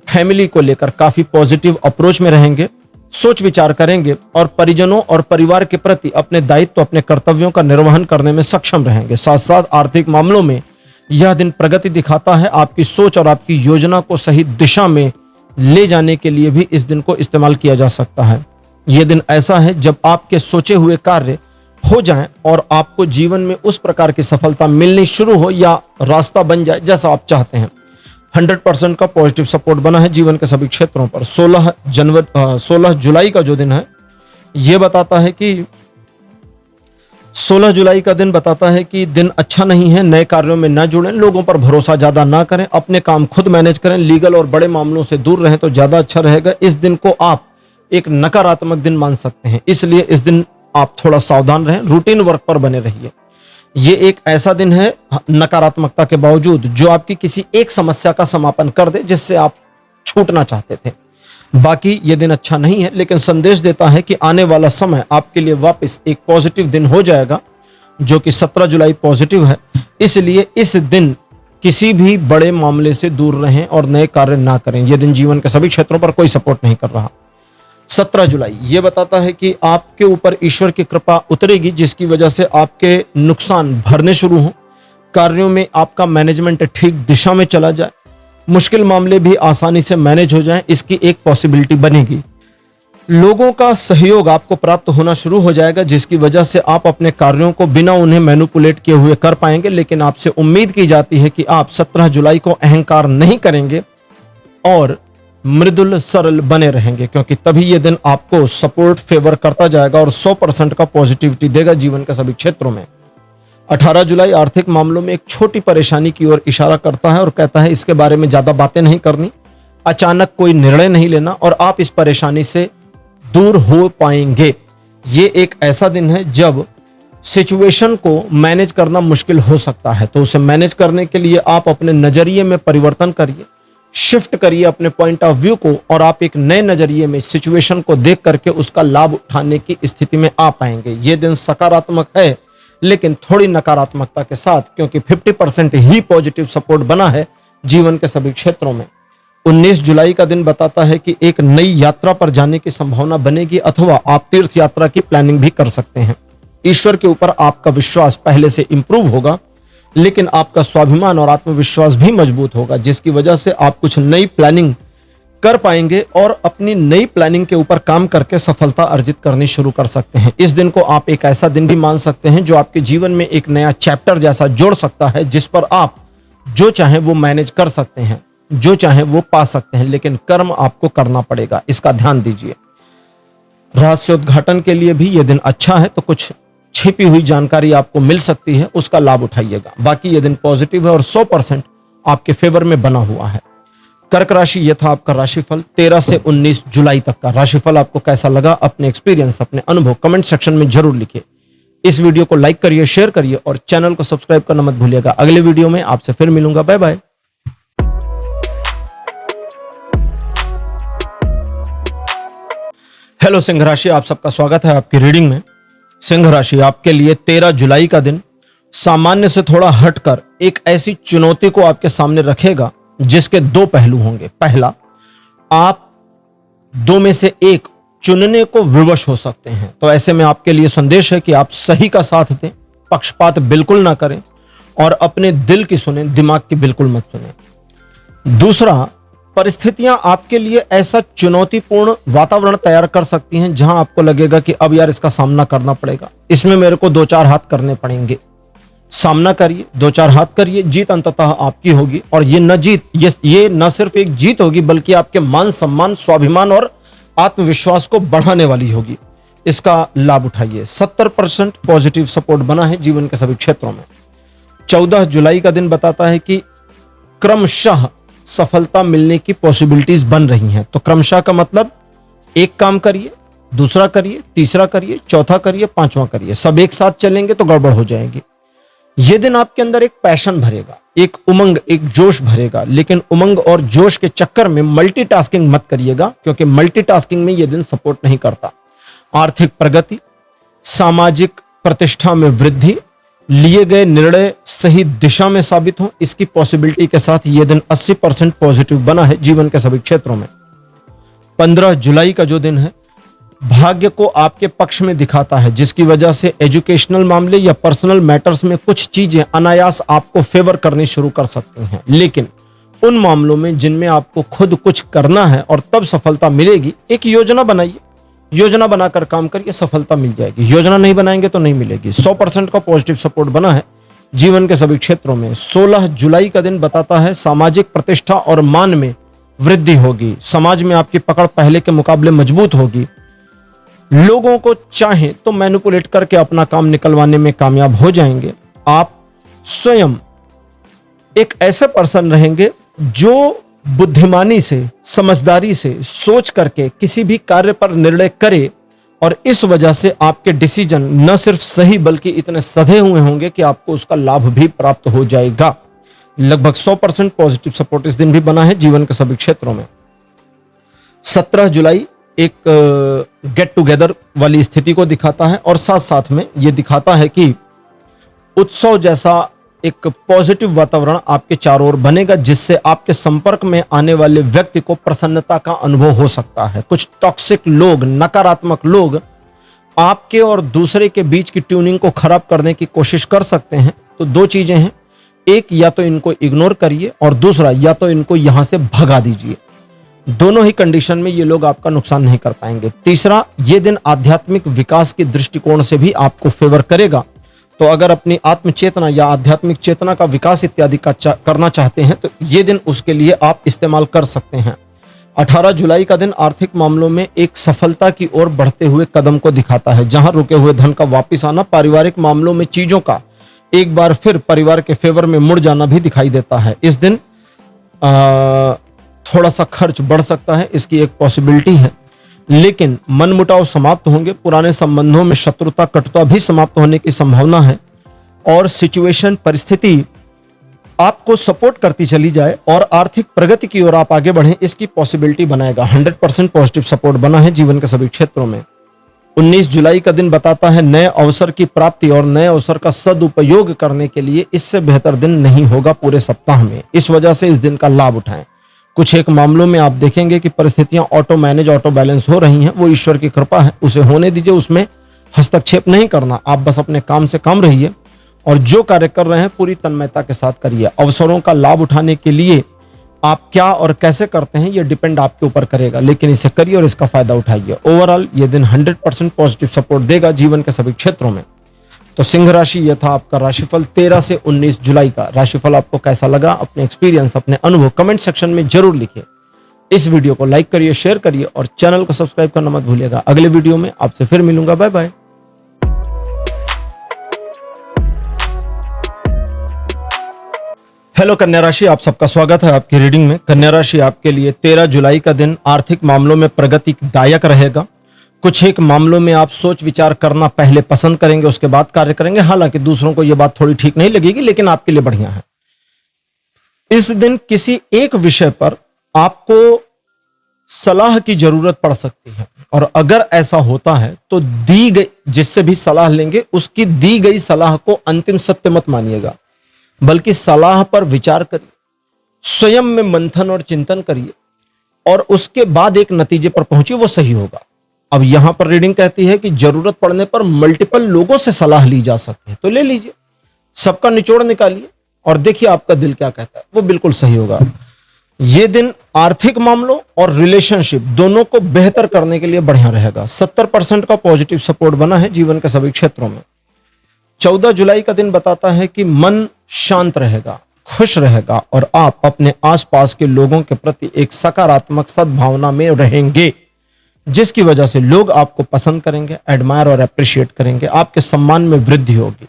फैमिली को लेकर काफी पॉजिटिव अप्रोच में रहेंगे, सोच विचार करेंगे और परिजनों और परिवार के प्रति अपने दायित्व, अपने कर्तव्यों का निर्वहन करने में सक्षम रहेंगे। साथ साथ आर्थिक मामलों में यह दिन प्रगति दिखाता है। आपकी सोच और आपकी योजना को सही दिशा में ले जाने के लिए भी इस दिन को इस्तेमाल किया जा सकता है। यह दिन ऐसा है जब आपके सोचे हुए कार्य हो जाएं और आपको जीवन में उस प्रकार की सफलता मिलनी शुरू हो या रास्ता बन जाए जैसा आप चाहते हैं। 100% का पॉजिटिव सपोर्ट बना है जीवन के सभी क्षेत्रों पर। 16 जुलाई का जो दिन है, यह बताता है कि 16 जुलाई का दिन बताता है कि दिन अच्छा नहीं है। नए कार्यों में न जुड़ें, लोगों पर भरोसा ज्यादा ना करें, अपने काम खुद मैनेज करें, लीगल और बड़े मामलों से दूर रहें तो ज्यादा अच्छा रहेगा। इस दिन को आप एक नकारात्मक दिन मान सकते हैं, इसलिए इस दिन आप थोड़ा सावधान रहें, रूटीन वर्क पर बने रहिए। ये एक ऐसा दिन है नकारात्मकता के बावजूद जो आपकी किसी एक समस्या का समापन कर दे जिससे आप छूटना चाहते थे। बाकी ये दिन अच्छा नहीं है, लेकिन संदेश देता है कि आने वाला समय आपके लिए वापस एक पॉजिटिव दिन हो जाएगा, जो कि 17 जुलाई पॉजिटिव है। इसलिए इस दिन किसी भी बड़े मामले से दूर रहें और नए कार्य ना करें। यह दिन जीवन के सभी क्षेत्रों पर कोई सपोर्ट नहीं कर रहा। 17 जुलाई ये बताता है कि आपके ऊपर ईश्वर की कृपा उतरेगी, जिसकी वजह से आपके नुकसान भरने शुरू हों, कार्यों में आपका मैनेजमेंट ठीक दिशा में चला जाए, मुश्किल मामले भी आसानी से मैनेज हो जाएं, इसकी एक पॉसिबिलिटी बनेगी। लोगों का सहयोग आपको प्राप्त होना शुरू हो जाएगा, जिसकी वजह से आप अपने कार्यों को बिना उन्हें मैनिपुलेट किए हुए कर पाएंगे। लेकिन आपसे उम्मीद की जाती है कि आप 17 जुलाई को अहंकार नहीं करेंगे और मृदुल सरल बने रहेंगे, क्योंकि तभी यह दिन आपको सपोर्ट फेवर करता जाएगा और 100% का पॉजिटिविटी देगा जीवन के सभी क्षेत्रों में। 18 जुलाई आर्थिक मामलों में एक छोटी परेशानी की ओर इशारा करता है और कहता है इसके बारे में ज्यादा बातें नहीं करनी, अचानक कोई निर्णय नहीं लेना और आप इस परेशानी से दूर हो पाएंगे। ये एक ऐसा दिन है जब सिचुएशन को मैनेज करना मुश्किल हो सकता है, तो उसे मैनेज करने के लिए आप अपने नजरिए में परिवर्तन करिए, शिफ्ट करिए अपने पॉइंट ऑफ व्यू को, और आप एक नए नजरिए में सिचुएशन को देख करके उसका लाभ उठाने की स्थिति में आ पाएंगे। यह दिन सकारात्मक है, लेकिन थोड़ी नकारात्मकता के साथ, क्योंकि 50% ही पॉजिटिव सपोर्ट बना है जीवन के सभी क्षेत्रों में। 19 जुलाई का दिन बताता है कि एक नई यात्रा पर जाने की संभावना बनेगी, अथवा आप तीर्थ यात्रा की प्लानिंग भी कर सकते हैं। ईश्वर के ऊपर आपका विश्वास पहले से इंप्रूव होगा, लेकिन आपका स्वाभिमान और आत्मविश्वास भी मजबूत होगा, जिसकी वजह से आप कुछ नई प्लानिंग कर पाएंगे और अपनी नई प्लानिंग के ऊपर काम करके सफलता अर्जित करनी शुरू कर सकते हैं। इस दिन को आप एक ऐसा दिन भी मान सकते हैं जो आपके जीवन में एक नया चैप्टर जैसा जोड़ सकता है, जिस पर आप जो चाहें वो मैनेज कर सकते हैं, जो चाहें वो पा सकते हैं, लेकिन कर्म आपको करना पड़ेगा, इसका ध्यान दीजिए। रहस्योद्घाटन के लिए भी यह दिन अच्छा है, तो कुछ छिपी हुई जानकारी आपको मिल सकती है, उसका लाभ उठाइएगा। बाकी यह दिन पॉजिटिव है और 100% आपके फेवर में बना हुआ है। कर्क राशि, यह था आपका राशिफल 13 से 19 जुलाई तक का। राशिफल आपको कैसा लगा, अपने एक्सपीरियंस, अपने अनुभव कमेंट सेक्शन में जरूर लिखिए। इस वीडियो को लाइक करिए, शेयर करिए और चैनल को सब्सक्राइब करना मत भूलिएगा। अगले वीडियो में आपसे फिर मिलूंगा। Bye bye. हेलो सिंह राशि, आप सबका स्वागत है आपकी रीडिंग में। सिंह राशि, आपके लिए 13 जुलाई का दिन सामान्य से थोड़ा हटकर एक ऐसी चुनौती को आपके सामने रखेगा जिसके दो पहलू होंगे। पहला, आप दो में से एक चुनने को विवश हो सकते हैं, तो ऐसे में आपके लिए संदेश है कि आप सही का साथ दें, पक्षपात बिल्कुल ना करें और अपने दिल की सुने, दिमाग की बिल्कुल मत सुने। दूसरा, परिस्थितियां आपके लिए ऐसा चुनौतीपूर्ण वातावरण तैयार कर सकती हैं जहां आपको लगेगा कि अब यार इसका सामना करना पड़ेगा, इसमें मेरे को दो चार हाथ करने पड़ेंगे। सामना करिए, दो चार हाथ करिए, जीत अंततः आपकी होगी। और ये न सिर्फ एक जीत होगी बल्कि आपके मान सम्मान, स्वाभिमान और आत्मविश्वास को बढ़ाने वाली होगी। इसका लाभ उठाइए। 70% पॉजिटिव सपोर्ट बना है जीवन के सभी क्षेत्रों में। 14 जुलाई का दिन बताता है कि क्रमशः सफलता मिलने की पॉसिबिलिटीज बन रही हैं। तो क्रमशः का मतलब एक काम करिए, दूसरा करिए, तीसरा करिए, चौथा करिए, पांचवा करिए, सब एक साथ चलेंगे तो गड़बड़ हो जाएगी। यह दिन आपके अंदर एक पैशन भरेगा, एक उमंग, एक जोश भरेगा। लेकिन उमंग और जोश के चक्कर में मल्टीटास्किंग मत करिएगा, क्योंकि मल्टीटास्किंग में यह दिन सपोर्ट नहीं करता। आर्थिक प्रगति, सामाजिक प्रतिष्ठा में वृद्धि, लिए गए निर्णय सही दिशा में साबित हो, इसकी पॉसिबिलिटी के साथ यह दिन 80% पॉजिटिव बना है जीवन के सभी क्षेत्रों में। 15 जुलाई का जो दिन है, भाग्य को आपके पक्ष में दिखाता है, जिसकी वजह से एजुकेशनल मामले या पर्सनल मैटर्स में कुछ चीजें अनायास आपको फेवर करनी शुरू कर सकती हैं। लेकिन उन मामलों में जिनमें आपको खुद कुछ करना है और तब सफलता मिलेगी, एक योजना बनाइए, योजना बनाकर काम करिए, सफलता मिल जाएगी। योजना नहीं बनाएंगे तो नहीं मिलेगी। 100% का पॉजिटिव सपोर्ट बना है जीवन के सभी क्षेत्रों में। 16 जुलाई का दिन बताता है सामाजिक प्रतिष्ठा और मान में वृद्धि होगी। समाज में आपकी पकड़ पहले के मुकाबले मजबूत होगी। लोगों को चाहे तो मैनिपुलेट करके अपना काम निकलवाने में कामयाब हो जाएंगे। आप स्वयं एक ऐसे पर्सन रहेंगे जो बुद्धिमानी से, समझदारी से सोच करके किसी भी कार्य पर निर्णय करे, और इस वजह से आपके डिसीजन न सिर्फ सही बल्कि इतने सधे हुए होंगे कि आपको उसका लाभ भी प्राप्त हो जाएगा। लगभग 100% पॉजिटिव सपोर्ट इस दिन भी बना है जीवन के सभी क्षेत्रों में। 17 जुलाई एक गेट टुगेदर वाली स्थिति को दिखाता है और साथ साथ में यह दिखाता है कि उत्सव जैसा एक पॉजिटिव वातावरण आपके चारों ओर बनेगा, जिससे आपके संपर्क में आने वाले व्यक्ति को प्रसन्नता का अनुभव हो सकता है। कुछ टॉक्सिक लोग, नकारात्मक लोग आपके और दूसरे के बीच की ट्यूनिंग को खराब करने की कोशिश कर सकते हैं। तो दो चीजें हैं, एक या तो इनको इग्नोर करिए और दूसरा या तो इनको यहां से भगा दीजिए। दोनों ही कंडीशन में ये लोग आपका नुकसान नहीं कर पाएंगे। तीसरा, ये दिन आध्यात्मिक विकास के दृष्टिकोण से भी आपको फेवर करेगा। तो अगर अपनी आत्म चेतना या आध्यात्मिक चेतना का विकास इत्यादि का करना चाहते हैं तो ये दिन उसके लिए आप इस्तेमाल कर सकते हैं। 18 जुलाई का दिन आर्थिक मामलों में एक सफलता की ओर बढ़ते हुए कदम को दिखाता है, जहां रुके हुए धन का वापिस आना, पारिवारिक मामलों में चीजों का एक बार फिर परिवार के फेवर में मुड़ जाना भी दिखाई देता है। इस दिन थोड़ा सा खर्च बढ़ सकता है, इसकी एक पॉसिबिलिटी है, लेकिन मनमुटाव समाप्त होंगे। पुराने संबंधों में शत्रुता, कटुता भी समाप्त होने की संभावना है और सिचुएशन, परिस्थिति आपको सपोर्ट करती चली जाए और आर्थिक प्रगति की ओर आप आगे बढ़ें, इसकी पॉसिबिलिटी बनाएगा। 100% पॉजिटिव सपोर्ट बना है जीवन के सभी क्षेत्रों में। 19 जुलाई का दिन बताता है नए अवसर की प्राप्ति और नए अवसर का सदुपयोग करने के लिए इससे बेहतर दिन नहीं होगा पूरे सप्ताह में। इस वजह से इस दिन का लाभ उठाएं। कुछ एक मामलों में आप देखेंगे कि परिस्थितियां ऑटो मैनेज, ऑटो बैलेंस हो रही हैं, वो ईश्वर की कृपा है, उसे होने दीजिए, उसमें हस्तक्षेप नहीं करना। आप बस अपने काम से काम रहिए और जो कार्य कर रहे हैं पूरी तन्मयता के साथ करिए। अवसरों का लाभ उठाने के लिए आप क्या और कैसे करते हैं ये डिपेंड आपके ऊपर करेगा, लेकिन इसे करिए और इसका फायदा उठाइए। ओवरऑल ये दिन 100% पॉजिटिव सपोर्ट देगा जीवन के सभी क्षेत्रों में। तो सिंह राशि, यह था आपका राशिफल 13 से 19 जुलाई का। राशिफल आपको कैसा लगा, अपने एक्सपीरियंस, अपने अनुभव कमेंट सेक्शन में जरूर लिखिए। इस वीडियो को लाइक करिए, शेयर करिए और चैनल को सब्सक्राइब करना मत भूलिएगा। अगले वीडियो में आपसे फिर मिलूंगा। Bye bye. हेलो कन्या राशि, आप सबका स्वागत है आपकी रीडिंग में। कन्या राशि, आपके लिए 13 जुलाई का दिन आर्थिक मामलों में प्रगतिदायक रहेगा। कुछ एक मामलों में आप सोच विचार करना पहले पसंद करेंगे, उसके बाद कार्य करेंगे। हालांकि दूसरों को यह बात थोड़ी ठीक नहीं लगेगी, लेकिन आपके लिए बढ़िया है। इस दिन किसी एक विषय पर आपको सलाह की जरूरत पड़ सकती है, और अगर ऐसा होता है तो दी गई, जिससे भी सलाह लेंगे उसकी दी गई सलाह को अंतिम सत्य मत मानिएगा, बल्कि सलाह पर विचार करिए, स्वयं में मंथन और चिंतन करिए और उसके बाद एक नतीजे पर पहुंचिए, वो सही होगा। अब यहां पर रीडिंग कहती है कि जरूरत पड़ने पर मल्टीपल लोगों से सलाह ली जा सकती है, तो ले लीजिए, सबका निचोड़ निकालिए और देखिए आपका दिल क्या कहता है, वो बिल्कुल सही होगा। ये दिन आर्थिक मामलों और रिलेशनशिप दोनों को बेहतर करने के लिए बढ़िया रहेगा। 70% का पॉजिटिव सपोर्ट बना है जीवन के सभी क्षेत्रों में। 14 जुलाई का दिन बताता है कि मन शांत रहेगा, खुश रहेगा और आप अपने आसपास के लोगों के प्रति एक सकारात्मक सद्भावना में रहेंगे, जिसकी वजह से लोग आपको पसंद करेंगे, एडमायर और अप्रिशिएट करेंगे। आपके सम्मान में वृद्धि होगी।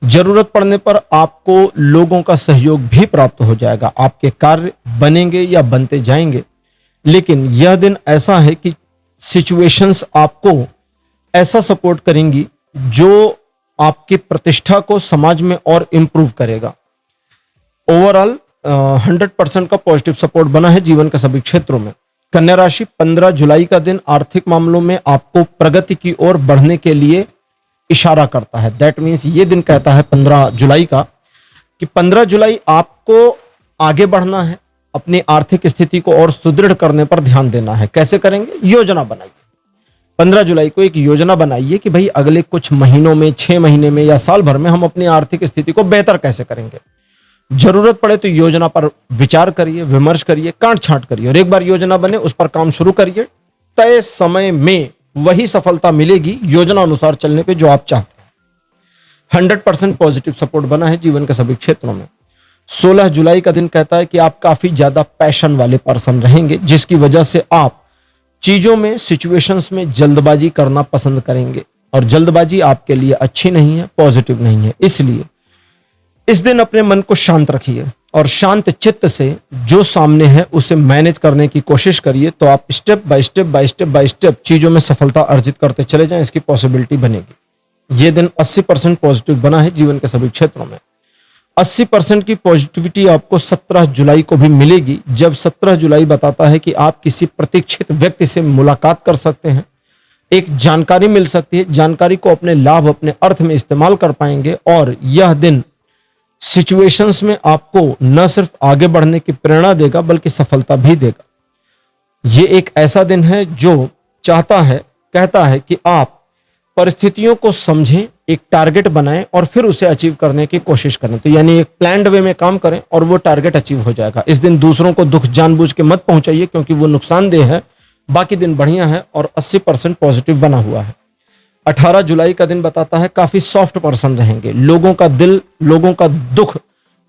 जरूरत पड़ने पर आपको लोगों का सहयोग भी प्राप्त हो जाएगा। आपके कार्य बनेंगे या बनते जाएंगे, लेकिन यह दिन ऐसा है कि सिचुएशंस आपको ऐसा सपोर्ट करेंगी जो आपकी प्रतिष्ठा को समाज में और इंप्रूव करेगा। ओवरऑल 100% का पॉजिटिव सपोर्ट बना है जीवन के सभी क्षेत्रों में। कन्या राशि, 15 जुलाई का दिन आर्थिक मामलों में आपको प्रगति की ओर बढ़ने के लिए इशारा करता है। दैट मीन्स ये दिन कहता है 15 जुलाई का कि 15 जुलाई आपको आगे बढ़ना है, अपनी आर्थिक स्थिति को और सुदृढ़ करने पर ध्यान देना है। कैसे करेंगे? योजना बनाइए। 15 जुलाई को एक योजना बनाइए कि भाई अगले कुछ महीनों में, 6 महीने में या साल भर में हम अपनी आर्थिक स्थिति को बेहतर कैसे करेंगे। जरूरत पड़े तो योजना पर विचार करिए, विमर्श करिए, काट छांट करिए और एक बार योजना बने उस पर काम शुरू करिए। तय समय में वही सफलता मिलेगी योजना अनुसार चलने पे जो आप चाहते हैं। 100% पॉजिटिव सपोर्ट बना है जीवन के सभी क्षेत्रों में। 16 जुलाई का दिन कहता है कि आप काफी ज्यादा पैशन वाले पर्सन रहेंगे, जिसकी वजह से आप चीजों में, सिचुएशंस में जल्दबाजी करना पसंद करेंगे और जल्दबाजी आपके लिए अच्छी नहीं है, पॉजिटिव नहीं है। इसलिए इस दिन अपने मन को शांत रखिए और शांत चित्त से जो सामने है उसे मैनेज करने की कोशिश करिए, तो आप स्टेप बाय स्टेप चीजों में सफलता अर्जित करते चले जाएं। इसकी पॉसिबिलिटी बनेगी। यह दिन 80% पॉजिटिव बना है जीवन के सभी क्षेत्रों में। 80% की पॉजिटिविटी आपको 17 जुलाई को भी मिलेगी, जब 17 जुलाई बताता है कि आप किसी प्रतीक्षित व्यक्ति से मुलाकात कर सकते हैं, एक जानकारी मिल सकती है। जानकारी को अपने लाभ, अपने अर्थ में इस्तेमाल कर पाएंगे और यह दिन सिचुएशंस में आपको न सिर्फ आगे बढ़ने की प्रेरणा देगा बल्कि सफलता भी देगा। यह एक ऐसा दिन है जो कहता है कि आप परिस्थितियों को समझें, एक टारगेट बनाएं और फिर उसे अचीव करने की कोशिश करें। तो यानी एक प्लान्ड वे में काम करें और वो टारगेट अचीव हो जाएगा। इस दिन दूसरों को दुख जानबूझ के मत पहुंचाइए क्योंकि वो नुकसानदेह है। बाकी दिन बढ़िया है और 80% पॉजिटिव बना हुआ है। 18 जुलाई का दिन बताता है काफी सॉफ्ट पर्सन रहेंगे। लोगों का दुख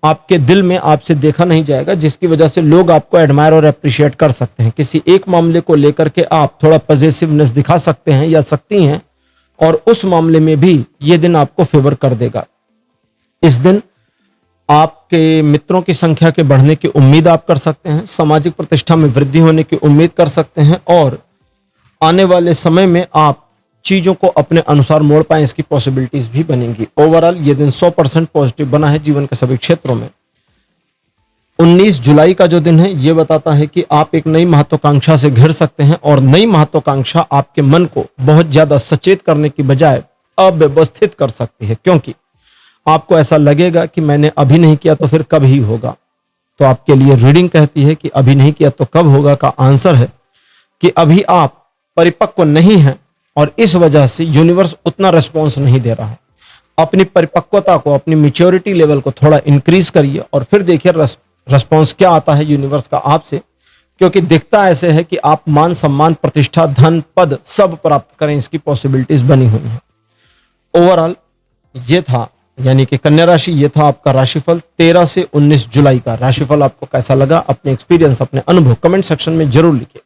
आपके दिल में आपसे देखा नहीं जाएगा, जिसकी वजह से लोग आपको एडमायर और अप्रिशिएट कर सकते हैं। किसी एक मामले को लेकर के आप थोड़ा पॉजिटिवनेस दिखा सकते हैं या सकती हैं और उस मामले में भी यह दिन आपको फेवर कर देगा। इस दिन आपके मित्रों की संख्या के बढ़ने की उम्मीद आप कर सकते हैं, सामाजिक प्रतिष्ठा में वृद्धि होने की उम्मीद कर सकते हैं और आने वाले समय में आप चीजों को अपने अनुसार मोड़ पाएं, इसकी पॉसिबिलिटीज भी बनेंगी। ओवरऑल ये दिन 100% पॉजिटिव बना है जीवन के सभी क्षेत्रों में। 19 जुलाई का जो दिन है ये बताता है कि आप एक नई महत्वाकांक्षा से घिर सकते हैं और नई महत्वाकांक्षा आपके मन को बहुत ज्यादा सचेत करने की बजाय अव्यवस्थित कर सकती है, क्योंकि आपको ऐसा लगेगा कि मैंने अभी नहीं किया तो फिर कब ही होगा। तो आपके लिए रीडिंग कहती है कि अभी नहीं किया तो कब होगा का आंसर है कि अभी आप परिपक्व नहीं हैं और इस वजह से यूनिवर्स उतना रिस्पॉन्स नहीं दे रहा। अपनी परिपक्वता को, अपनी मैच्योरिटी लेवल को थोड़ा इंक्रीज करिए और फिर देखिए रिस्पॉन्स क्या आता है यूनिवर्स का आपसे, क्योंकि दिखता ऐसे है कि आप मान सम्मान, प्रतिष्ठा, धन, पद सब प्राप्त करें, इसकी पॉसिबिलिटीज बनी हुई हैं। ओवरऑल ये था, यानी कि कन्या राशि, ये था आपका राशिफल 13 से 19 जुलाई का। राशिफल आपको कैसा लगा, अपने एक्सपीरियंस, अपने अनुभव कमेंट सेक्शन में जरूर लिखिए।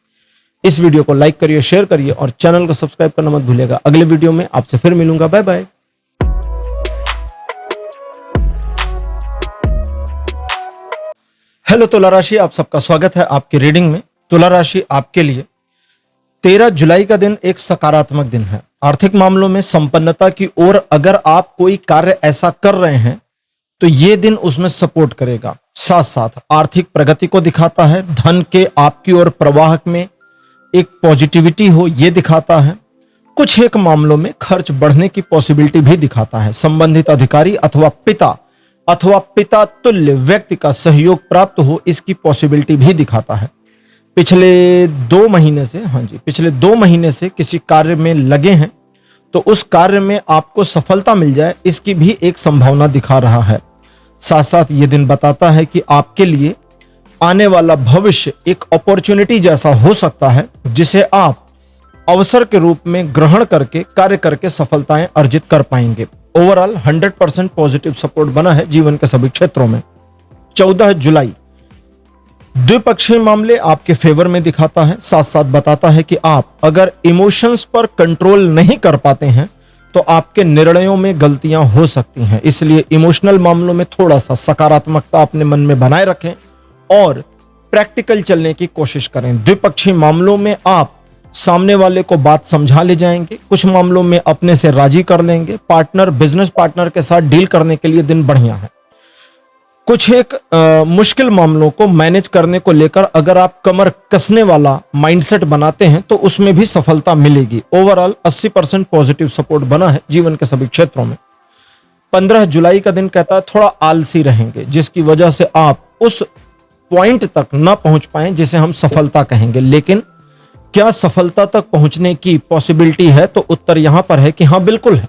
इस वीडियो को लाइक करिए, शेयर करिए और चैनल को सब्सक्राइब करना मत भूलिएगा। अगले वीडियो में आपसे फिर मिलूंगा। Bye bye. हेलो तुला राशि, आप सबका स्वागत है आपकी रीडिंग में। तुला राशि आपके लिए 13 जुलाई का दिन एक सकारात्मक दिन है। आर्थिक मामलों में संपन्नता की ओर अगर आप कोई कार्य ऐसा कर रहे हैं तो यह दिन उसमें सपोर्ट करेगा। साथ साथ आर्थिक प्रगति को दिखाता है। धन के आपकी ओर प्रवाह में एक पॉजिटिविटी हो यह दिखाता है। कुछ एक मामलों में खर्च बढ़ने की पॉसिबिलिटी भी दिखाता है। संबंधित अधिकारी अथवा पिता तुल्य व्यक्ति का सहयोग प्राप्त हो, इसकी पॉसिबिलिटी भी दिखाता है। पिछले 2 महीने से किसी कार्य में लगे हैं तो उस कार्य में आपको सफलता मिल जाए, इसकी भी एक संभावना दिखा रहा है। साथ साथ ये दिन बताता है कि आपके लिए आने वाला भविष्य एक अपॉर्चुनिटी जैसा हो सकता है जिसे आप अवसर के रूप में ग्रहण करके कार्य करके सफलताएं अर्जित कर पाएंगे। ओवरऑल 100% पॉजिटिव सपोर्ट बना है जीवन के सभी क्षेत्रों में। 14 जुलाई द्विपक्षीय मामले आपके फेवर में दिखाता है, साथ साथ बताता है कि आप अगर इमोशंस पर कंट्रोल नहीं कर पाते हैं तो आपके निर्णयों में गलतियां हो सकती हैं, इसलिए इमोशनल मामलों में थोड़ा सा सकारात्मकता अपने मन में बनाए रखें और प्रैक्टिकल चलने की कोशिश करें। द्विपक्षीय मामलों में आप सामने वाले को बात समझा ले जाएंगे, कुछ मामलों में अपने से राजी कर लेंगे। पार्टनर, बिजनेस पार्टनर के साथ डील करने के लिए दिन बढ़िया है। कुछ एक मुश्किल मामलों को मैनेज करने को लेकर अगर आप कमर कसने वाला माइंडसेट बनाते हैं तो उसमें भी सफलता मिलेगी। ओवरऑल 80% पॉजिटिव सपोर्ट बना है जीवन के सभी क्षेत्रों में। 15 जुलाई का दिन कहता है थोड़ा आलसी रहेंगे, जिसकी वजह से आप उस पॉइंट तक ना पहुंच पाएं जिसे हम सफलता कहेंगे। लेकिन क्या सफलता तक पहुंचने की पॉसिबिलिटी है? तो उत्तर यहां पर है कि हां, बिल्कुल है,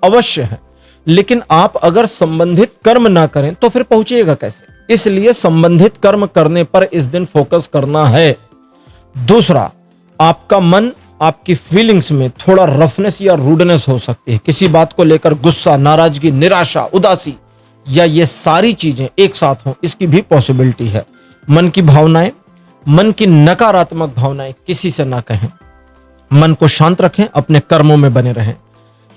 अवश्य है। लेकिन आप अगर संबंधित कर्म ना करें तो फिर पहुंचिएगा कैसे? इसलिए संबंधित कर्म करने पर इस दिन फोकस करना है। दूसरा, आपका मन, आपकी फीलिंग्स में थोड़ा रफनेस या रूडनेस हो सकती है। किसी बात को लेकर गुस्सा, नाराजगी, निराशा, उदासी या ये सारी चीजें एक साथ हों, इसकी भी पॉसिबिलिटी है। मन की भावनाएं, मन की नकारात्मक भावनाएं किसी से ना कहें। मन को शांत रखें, अपने कर्मों में बने रहें।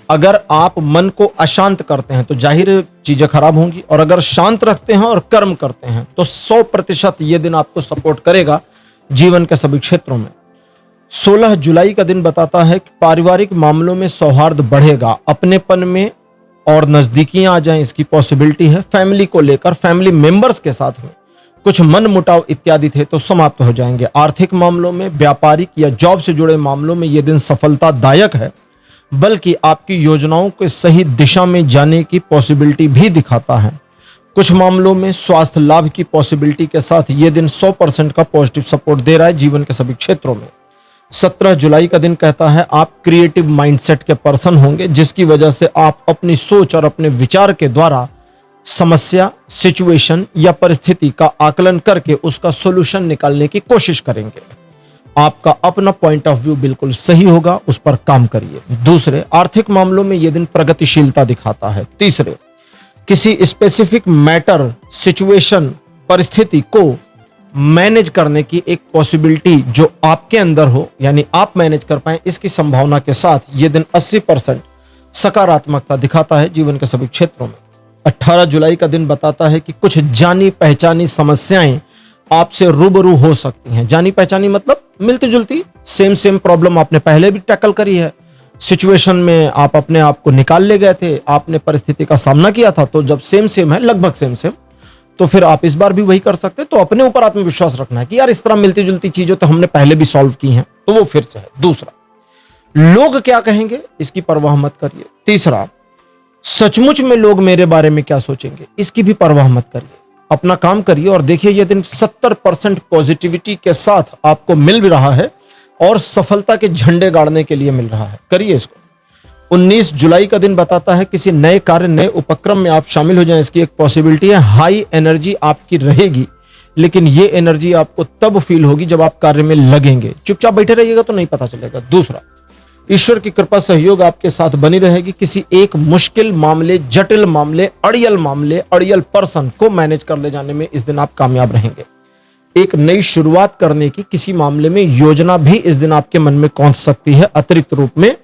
अगर आप मन को अशांत करते हैं तो जाहिर चीजें खराब होंगी, और अगर शांत रखते हैं और कर्म करते हैं तो 100% यह दिन आपको सपोर्ट करेगा जीवन के सभी क्षेत्रों में। 16 जुलाई का दिन बताता है कि पारिवारिक मामलों में सौहार्द बढ़ेगा, अपनेपन में और नजदीकियां आ जाएं, इसकी पॉसिबिलिटी है। फैमिली को लेकर, फैमिली मेंबर्स के साथ में कुछ मन मुटाव इत्यादि थे तो समाप्त हो जाएंगे। आर्थिक मामलों में, व्यापारिक या जॉब से जुड़े मामलों में यह दिन सफलतादायक है, बल्कि आपकी योजनाओं के सही दिशा में जाने की पॉसिबिलिटी भी दिखाता है। कुछ मामलों में स्वास्थ्य लाभ की पॉसिबिलिटी के साथ यह दिन 100% का पॉजिटिव सपोर्ट दे रहा है जीवन के सभी क्षेत्रों में। 17 जुलाई का दिन कहता है आप क्रिएटिव माइंडसेट के पर्सन होंगे, जिसकी वजह से आप अपनी सोच और अपने विचार के द्वारा समस्या, सिचुएशन या परिस्थिति का आकलन करके उसका सॉल्यूशन निकालने की कोशिश करेंगे। आपका अपना पॉइंट ऑफ व्यू बिल्कुल सही होगा, उस पर काम करिए। दूसरे, आर्थिक मामलों में यह दिन प्रगतिशीलता दिखाता है। तीसरे, किसी स्पेसिफिक मैटर, सिचुएशन, परिस्थिति को मैनेज करने की एक पॉसिबिलिटी जो आपके अंदर हो, यानी आप मैनेज कर पाए, इसकी संभावना के साथ यह दिन 80% सकारात्मकता दिखाता है जीवन के सभी क्षेत्रों में। 18 जुलाई का दिन बताता है कि कुछ जानी पहचानी समस्याएं आपसे रूबरू हो सकती हैं। जानी पहचानी मतलब मिलती जुलती, सेम प्रॉब्लम आपने पहले भी टैकल करी है। सिचुएशन में आप अपने आप को निकाल ले गए थे, आपने परिस्थिति का सामना किया था, तो जब सेम है, लगभग सेम तो फिर आप इस बार भी वही कर सकते हैं। तो अपने ऊपर आत्मविश्वास रखना है कि यार इस तरह मिलती जुलती चीजें तो हमने पहले भी सॉल्व की हैं, तो वो फिर से है। दूसरा, लोग क्या कहेंगे इसकी परवाह मत करिए। तीसरा, सचमुच में लोग मेरे बारे में क्या सोचेंगे इसकी भी परवाह मत करिए। अपना काम करिए और देखिए यह दिन 70% पॉजिटिविटी के साथ आपको मिल भी रहा है और सफलता के झंडे गाड़ने के लिए मिल रहा है। करिए इसको। 19 जुलाई का दिन बताता है किसी नए कार्य, नए उपक्रम में आप शामिल हो जाएं, इसकी एक पॉसिबिलिटी है। हाई एनर्जी आपकी रहेगी, लेकिन ये एनर्जी आपको तब फील होगी जब आप कार्य में लगेंगे। चुपचाप बैठे रहिएगा तो नहीं पता चलेगा। दूसरा, ईश्वर की कृपा, सहयोग आपके साथ बनी रहेगी। किसी एक मुश्किल मामले, जटिल मामले, अड़ियल पर्सन को मैनेज कर ले जाने में इस दिन आप कामयाब रहेंगे। एक नई शुरुआत करने की किसी मामले में योजना भी इस दिन आपके मन में कौंध सकती है अतिरिक्त रूप में,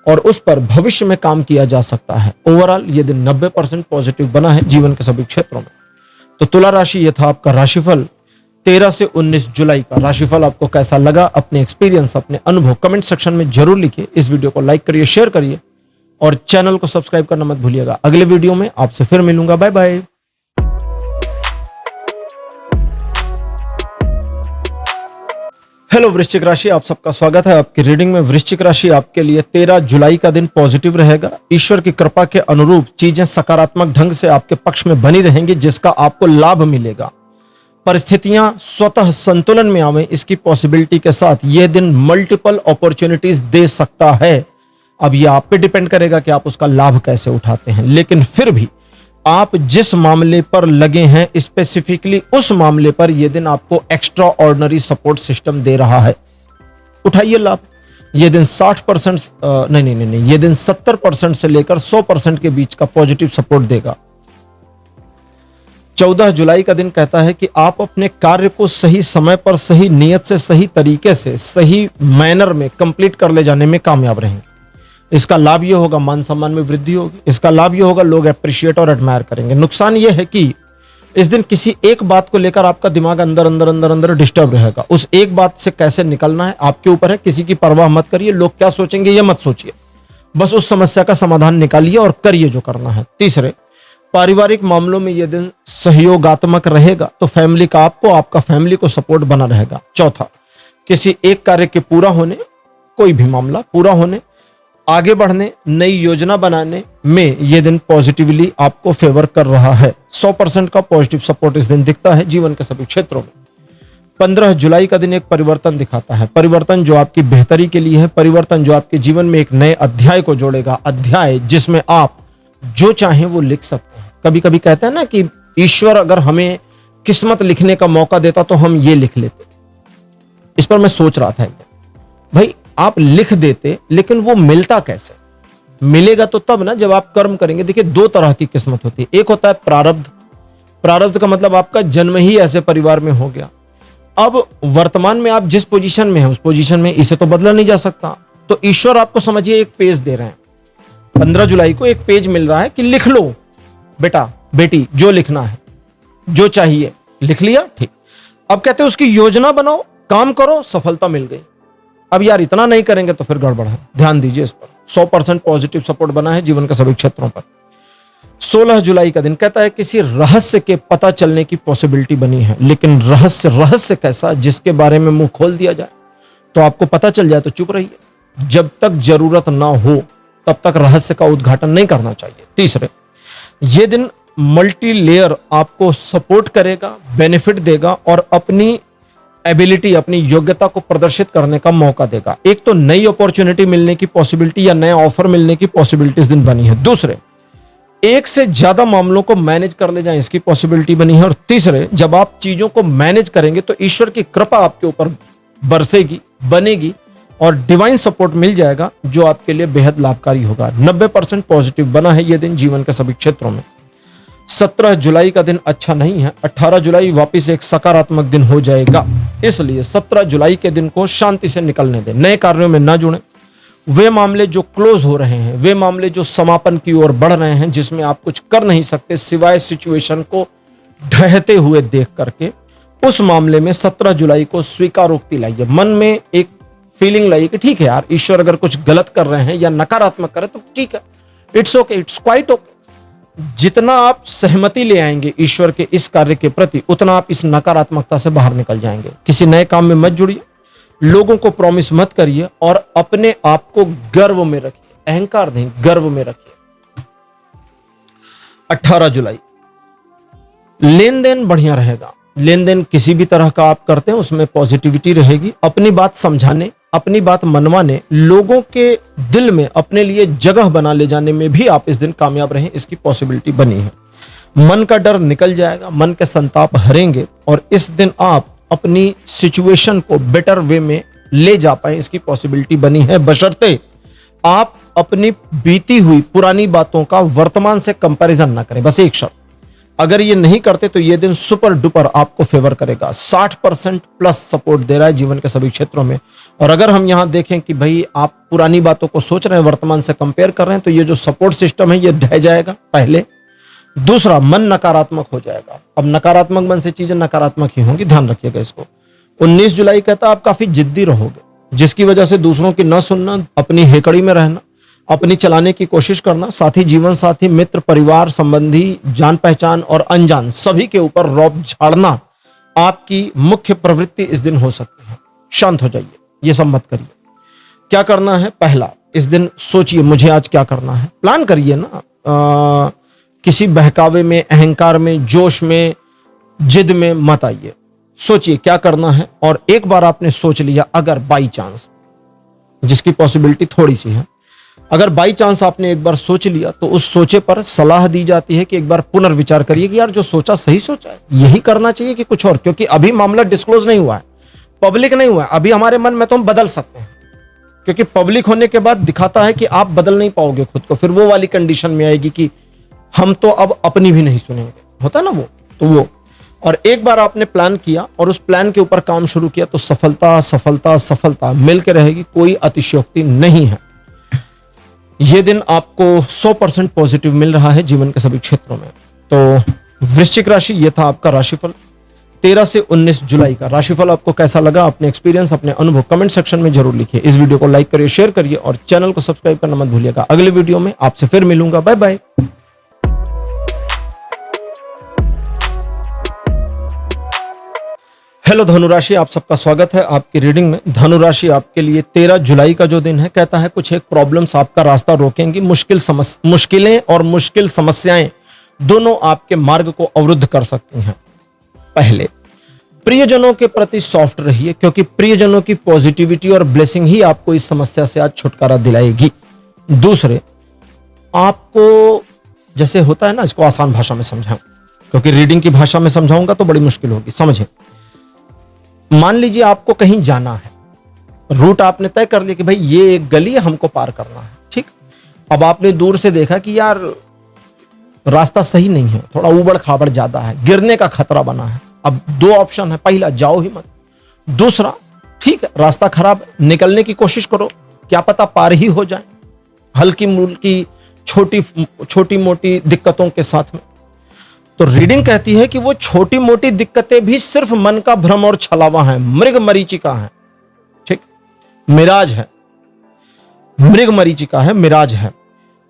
और उस पर भविष्य में काम किया जा सकता है। ओवरऑल ये दिन 90% पॉजिटिव बना है जीवन के सभी क्षेत्रों में। तो तुला राशि, ये था आपका राशिफल 13 से 19 जुलाई का। राशिफल आपको कैसा लगा, अपने एक्सपीरियंस, अपने अनुभव कमेंट सेक्शन में जरूर लिखिए। इस वीडियो को लाइक करिए, शेयर करिए और चैनल को सब्सक्राइब करना मत भूलिएगा। अगले वीडियो में आपसे फिर मिलूंगा। Bye bye. हेलो वृश्चिक राशि, आप सबका स्वागत है आपकी रीडिंग में। वृश्चिक राशि आपके लिए 13 जुलाई का दिन पॉजिटिव रहेगा। ईश्वर की कृपा के अनुरूप चीजें सकारात्मक ढंग से आपके पक्ष में बनी रहेंगी, जिसका आपको लाभ मिलेगा। परिस्थितियां स्वतः संतुलन में आवे, इसकी पॉसिबिलिटी के साथ यह दिन मल्टीपल अपॉर्चुनिटीज दे सकता है। अब यह आप पे डिपेंड करेगा कि आप उसका लाभ कैसे उठाते हैं, लेकिन फिर भी आप जिस मामले पर लगे हैं स्पेसिफिकली उस मामले पर यह दिन आपको एक्स्ट्रा ऑर्डिनरी सपोर्ट सिस्टम दे रहा है। उठाइए लाभ। यह दिन 60% नहीं, यह दिन 70% से लेकर 100% के बीच का पॉजिटिव सपोर्ट देगा। 14 जुलाई का दिन कहता है कि आप अपने कार्य को सही समय पर, सही नियत से, सही तरीके से, सही मैनर में कंप्लीट कर ले जाने में कामयाब रहेंगे। इसका लाभ यह होगा मान सम्मान में वृद्धि होगी। इसका लाभ यह होगा लोग अप्रिशिएट और एडमायर करेंगे। नुकसान यह है कि इस दिन किसी एक बात को लेकर आपका दिमाग अंदर अंदर अंदर अंदर डिस्टर्ब रहेगा। उस एक बात से कैसे निकलना है आपके ऊपर है। किसी की परवाह मत करिए, लोग क्या सोचेंगे ये मत सोचिए, बस उस समस्या का समाधान निकालिए और करिए जो करना है। तीसरे, पारिवारिक मामलों में यह दिन सहयोगात्मक रहेगा, तो फैमिली का आपको, आपका फैमिली को सपोर्ट बना रहेगा। चौथा, किसी एक कार्य के पूरा होने, कोई भी मामला पूरा होने, आगे बढ़ने, नई योजना बनाने में यह दिन पॉजिटिवली आपको फेवर कर रहा है। 100% का पॉजिटिव सपोर्ट इस दिन दिखता है जीवन के सभी क्षेत्रों में। 15 जुलाई का दिन एक परिवर्तन दिखाता है। परिवर्तन जो आपकी बेहतरी के लिए है, परिवर्तन जो आपके जीवन में एक नए अध्याय को जोड़ेगा, अध्याय जिसमें आप जो चाहें वो लिख सकते हैं। कभी कभी कहते हैं ना कि ईश्वर अगर हमें किस्मत लिखने का मौका देता तो हम ये लिख लेते। इस पर मैं सोच रहा था एकदम, भाई आप लिख देते लेकिन वो मिलता कैसे? मिलेगा तो तब ना जब आप कर्म करेंगे। देखिए, दो तरह की किस्मत होती है। एक होता है प्रारब्ध। प्रारब्ध का मतलब आपका जन्म ही ऐसे परिवार में हो गया। अब वर्तमान में आप जिस पोजीशन में हैं उस पोजीशन में इसे तो बदला नहीं जा सकता। तो ईश्वर आपको समझिए एक पेज दे रहे हैं। 15 जुलाई को एक पेज मिल रहा है कि लिख लो बेटा बेटी, जो लिखना है, जो चाहिए लिख लिया, ठीक। अब कहते हैं उसकी योजना बनाओ, काम करो, सफलता मिल गई। अब यार इतना नहीं करेंगे तो फिर गड़बड़ है। ध्यान दीजिए इस पर। 100% पॉजिटिव सपोर्ट बना है जीवन के सभी क्षेत्रों पर। 16 जुलाई का दिन कहता है किसी रहस्य के पता चलने की पॉसिबिलिटी बनी है, लेकिन रहस्य कैसा? जिसके बारे में मुंह खोल दिया जाए तो आपको पता चल जाए तो चुप रहिए। जब तक जरूरत ना हो तब तक रहस्य का उद्घाटन नहीं करना चाहिए। तीसरे, यह दिन मल्टी लेयर आपको सपोर्ट करेगा, बेनिफिट देगा और अपनी एबिलिटी, अपनी योग्यता को प्रदर्शित करने का मौका देगा। एक तो नई अपॉर्चुनिटी मिलने की पॉसिबिलिटी या नया ऑफर मिलने की पॉसिबिलिटी इस दिन बनी है। दूसरे, एक से ज्यादा मामलों को मैनेज कर ले जाएं, इसकी पॉसिबिलिटी बनी है। और तीसरे, जब आप चीजों को मैनेज करेंगे तो ईश्वर की कृपा आपके ऊपर बरसेगी, बनेगी और डिवाइन सपोर्ट मिल जाएगा जो आपके लिए बेहद लाभकारी होगा। 90% पॉजिटिव बना है यह दिन जीवन के सभी क्षेत्रों में। 17 जुलाई का दिन अच्छा नहीं है। 18 जुलाई वापिस एक सकारात्मक दिन हो जाएगा, इसलिए 17 जुलाई के दिन को शांति से निकलने दें। नए कार्यों में ना जुड़ें। वे मामले जो क्लोज हो रहे हैं, वे मामले जो समापन की ओर बढ़ रहे हैं, जिसमें आप कुछ कर नहीं सकते सिवाय सिचुएशन को ढहते हुए देख करके, उस मामले में 17 जुलाई को स्वीकारोक्ति लाइए। मन में एक फीलिंग लाइए कि ठीक है यार, ईश्वर अगर कुछ गलत कर रहे हैं या नकारात्मक कर रहे हैं तो ठीक है, it's okay, it's quite okay. जितना आप सहमति ले आएंगे ईश्वर के इस कार्य के प्रति, उतना आप इस नकारात्मकता से बाहर निकल जाएंगे। किसी नए काम में मत जुड़िए, लोगों को प्रॉमिस मत करिए और अपने आप को गर्व में रखिए, अहंकार नहीं, गर्व में रखिए। 18 जुलाई, लेन देन बढ़िया रहेगा। लेन देन किसी भी तरह का आप करते हैं उसमें पॉजिटिविटी रहेगी। अपनी बात समझाने, अपनी बात मनवाने, लोगों के दिल में अपने लिए जगह बना ले जाने में भी आप इस दिन कामयाब रहें, इसकी पॉसिबिलिटी बनी है। मन का डर निकल जाएगा, मन के संताप हरेंगे और इस दिन आप अपनी सिचुएशन को बेटर वे में ले जा पाए, इसकी पॉसिबिलिटी बनी है, बशर्ते आप अपनी बीती हुई पुरानी बातों का वर्तमान से कंपैरिजन ना करें। बस एक शर्त, अगर ये नहीं करते तो ये दिन सुपर डुपर आपको फेवर करेगा। 60% प्लस सपोर्ट दे रहा है जीवन के सभी क्षेत्रों में। और अगर हम यहां देखें कि भाई आप पुरानी बातों को सोच रहे हैं, वर्तमान से कंपेयर कर रहे हैं, तो ये जो सपोर्ट सिस्टम है ये ढह जाएगा पहले। दूसरा, मन नकारात्मक हो जाएगा। अब नकारात्मक मन से चीजें नकारात्मक ही होंगी, ध्यान रखिएगा इसको। 19 जुलाई कहता है आप काफी जिद्दी रहोगे, जिसकी वजह से दूसरों की न सुनना, अपनी हेकड़ी में रहना, अपनी चलाने की कोशिश करना, साथी, जीवन साथी, मित्र, परिवार संबंधी, जान पहचान और अनजान सभी के ऊपर रौब झाड़ना आपकी मुख्य प्रवृत्ति इस दिन हो सकती है। शांत हो जाइए, ये सब मत करिए। क्या करना है? पहला, इस दिन सोचिए मुझे आज क्या करना है, प्लान करिए ना। किसी बहकावे में, अहंकार में, जोश में, जिद में मत आइए। सोचिए क्या करना है और एक बार आपने सोच लिया, अगर बाई चांस, जिसकी पॉसिबिलिटी थोड़ी सी है, अगर बाई चांस आपने एक बार सोच लिया तो उस सोचे पर सलाह दी जाती है कि एक बार पुनर्विचार करिए कि यार जो सोचा सही सोचा है, यही करना चाहिए कि कुछ और, क्योंकि अभी मामला डिस्क्लोज नहीं हुआ है, पब्लिक नहीं हुआ है। अभी हमारे मन में तो हम बदल सकते हैं, क्योंकि पब्लिक होने के बाद दिखाता है कि आप बदल नहीं पाओगे खुद को, फिर वो वाली कंडीशन में आएगी कि हम तो अब अपनी भी नहीं सुनेंगे, होता ना वो, तो वो। और एक बार आपने प्लान किया और उस प्लान के ऊपर काम शुरू किया तो सफलता सफलता सफलता मिलकर रहेगी, कोई अतिशयोक्ति नहीं है। यह दिन आपको 100% पॉजिटिव मिल रहा है जीवन के सभी क्षेत्रों में। तो वृश्चिक राशि, यह था आपका राशिफल 13 से 19 जुलाई का। राशिफल आपको कैसा लगा, अपने एक्सपीरियंस, अपने अनुभव कमेंट सेक्शन में जरूर लिखिए। इस वीडियो को लाइक करिए, शेयर करिए और चैनल को सब्सक्राइब करना मत भूलिएगा। अगले वीडियो में आपसे फिर मिलूंगा। Bye bye. हेलो धनुराशि, आप सबका स्वागत है आपकी रीडिंग में। धनुराशि आपके लिए 13 जुलाई का जो दिन है, कहता है कुछ एक प्रॉब्लम्स आपका रास्ता रोकेंगी। मुश्किलें और मुश्किल समस्याएं दोनों आपके मार्ग को अवरुद्ध कर सकती हैं। पहले, प्रियजनों के प्रति सॉफ्ट रहिए, क्योंकि प्रियजनों की पॉजिटिविटी और ब्लेसिंग ही आपको इस समस्या से आज छुटकारा दिलाएगी। दूसरे, आपको जैसे होता है ना, इसको आसान भाषा में समझाऊं, क्योंकि रीडिंग की भाषा में समझाऊंगा तो बड़ी मुश्किल होगी, समझें। मान लीजिए आपको कहीं जाना है, रूट आपने तय कर लिया कि भाई ये एक गली है, हमको पार करना है, ठीक। अब आपने दूर से देखा कि यार रास्ता सही नहीं है, थोड़ा ऊबड़ खाबड़ ज्यादा है, गिरने का खतरा बना है। अब दो ऑप्शन है, पहला जाओ ही मत, दूसरा ठीक है रास्ता खराब है, निकलने की कोशिश करो, क्या पता पार ही हो जाए, हल्की मुल्की छोटी मोटी दिक्कतों के साथ में। तो रीडिंग कहती है कि वो छोटी मोटी दिक्कतें भी सिर्फ मन का भ्रम और छलावा है, मृग मरीचिका है, ठीक, मिराज है, मृग मरीचिका है, मिराज है।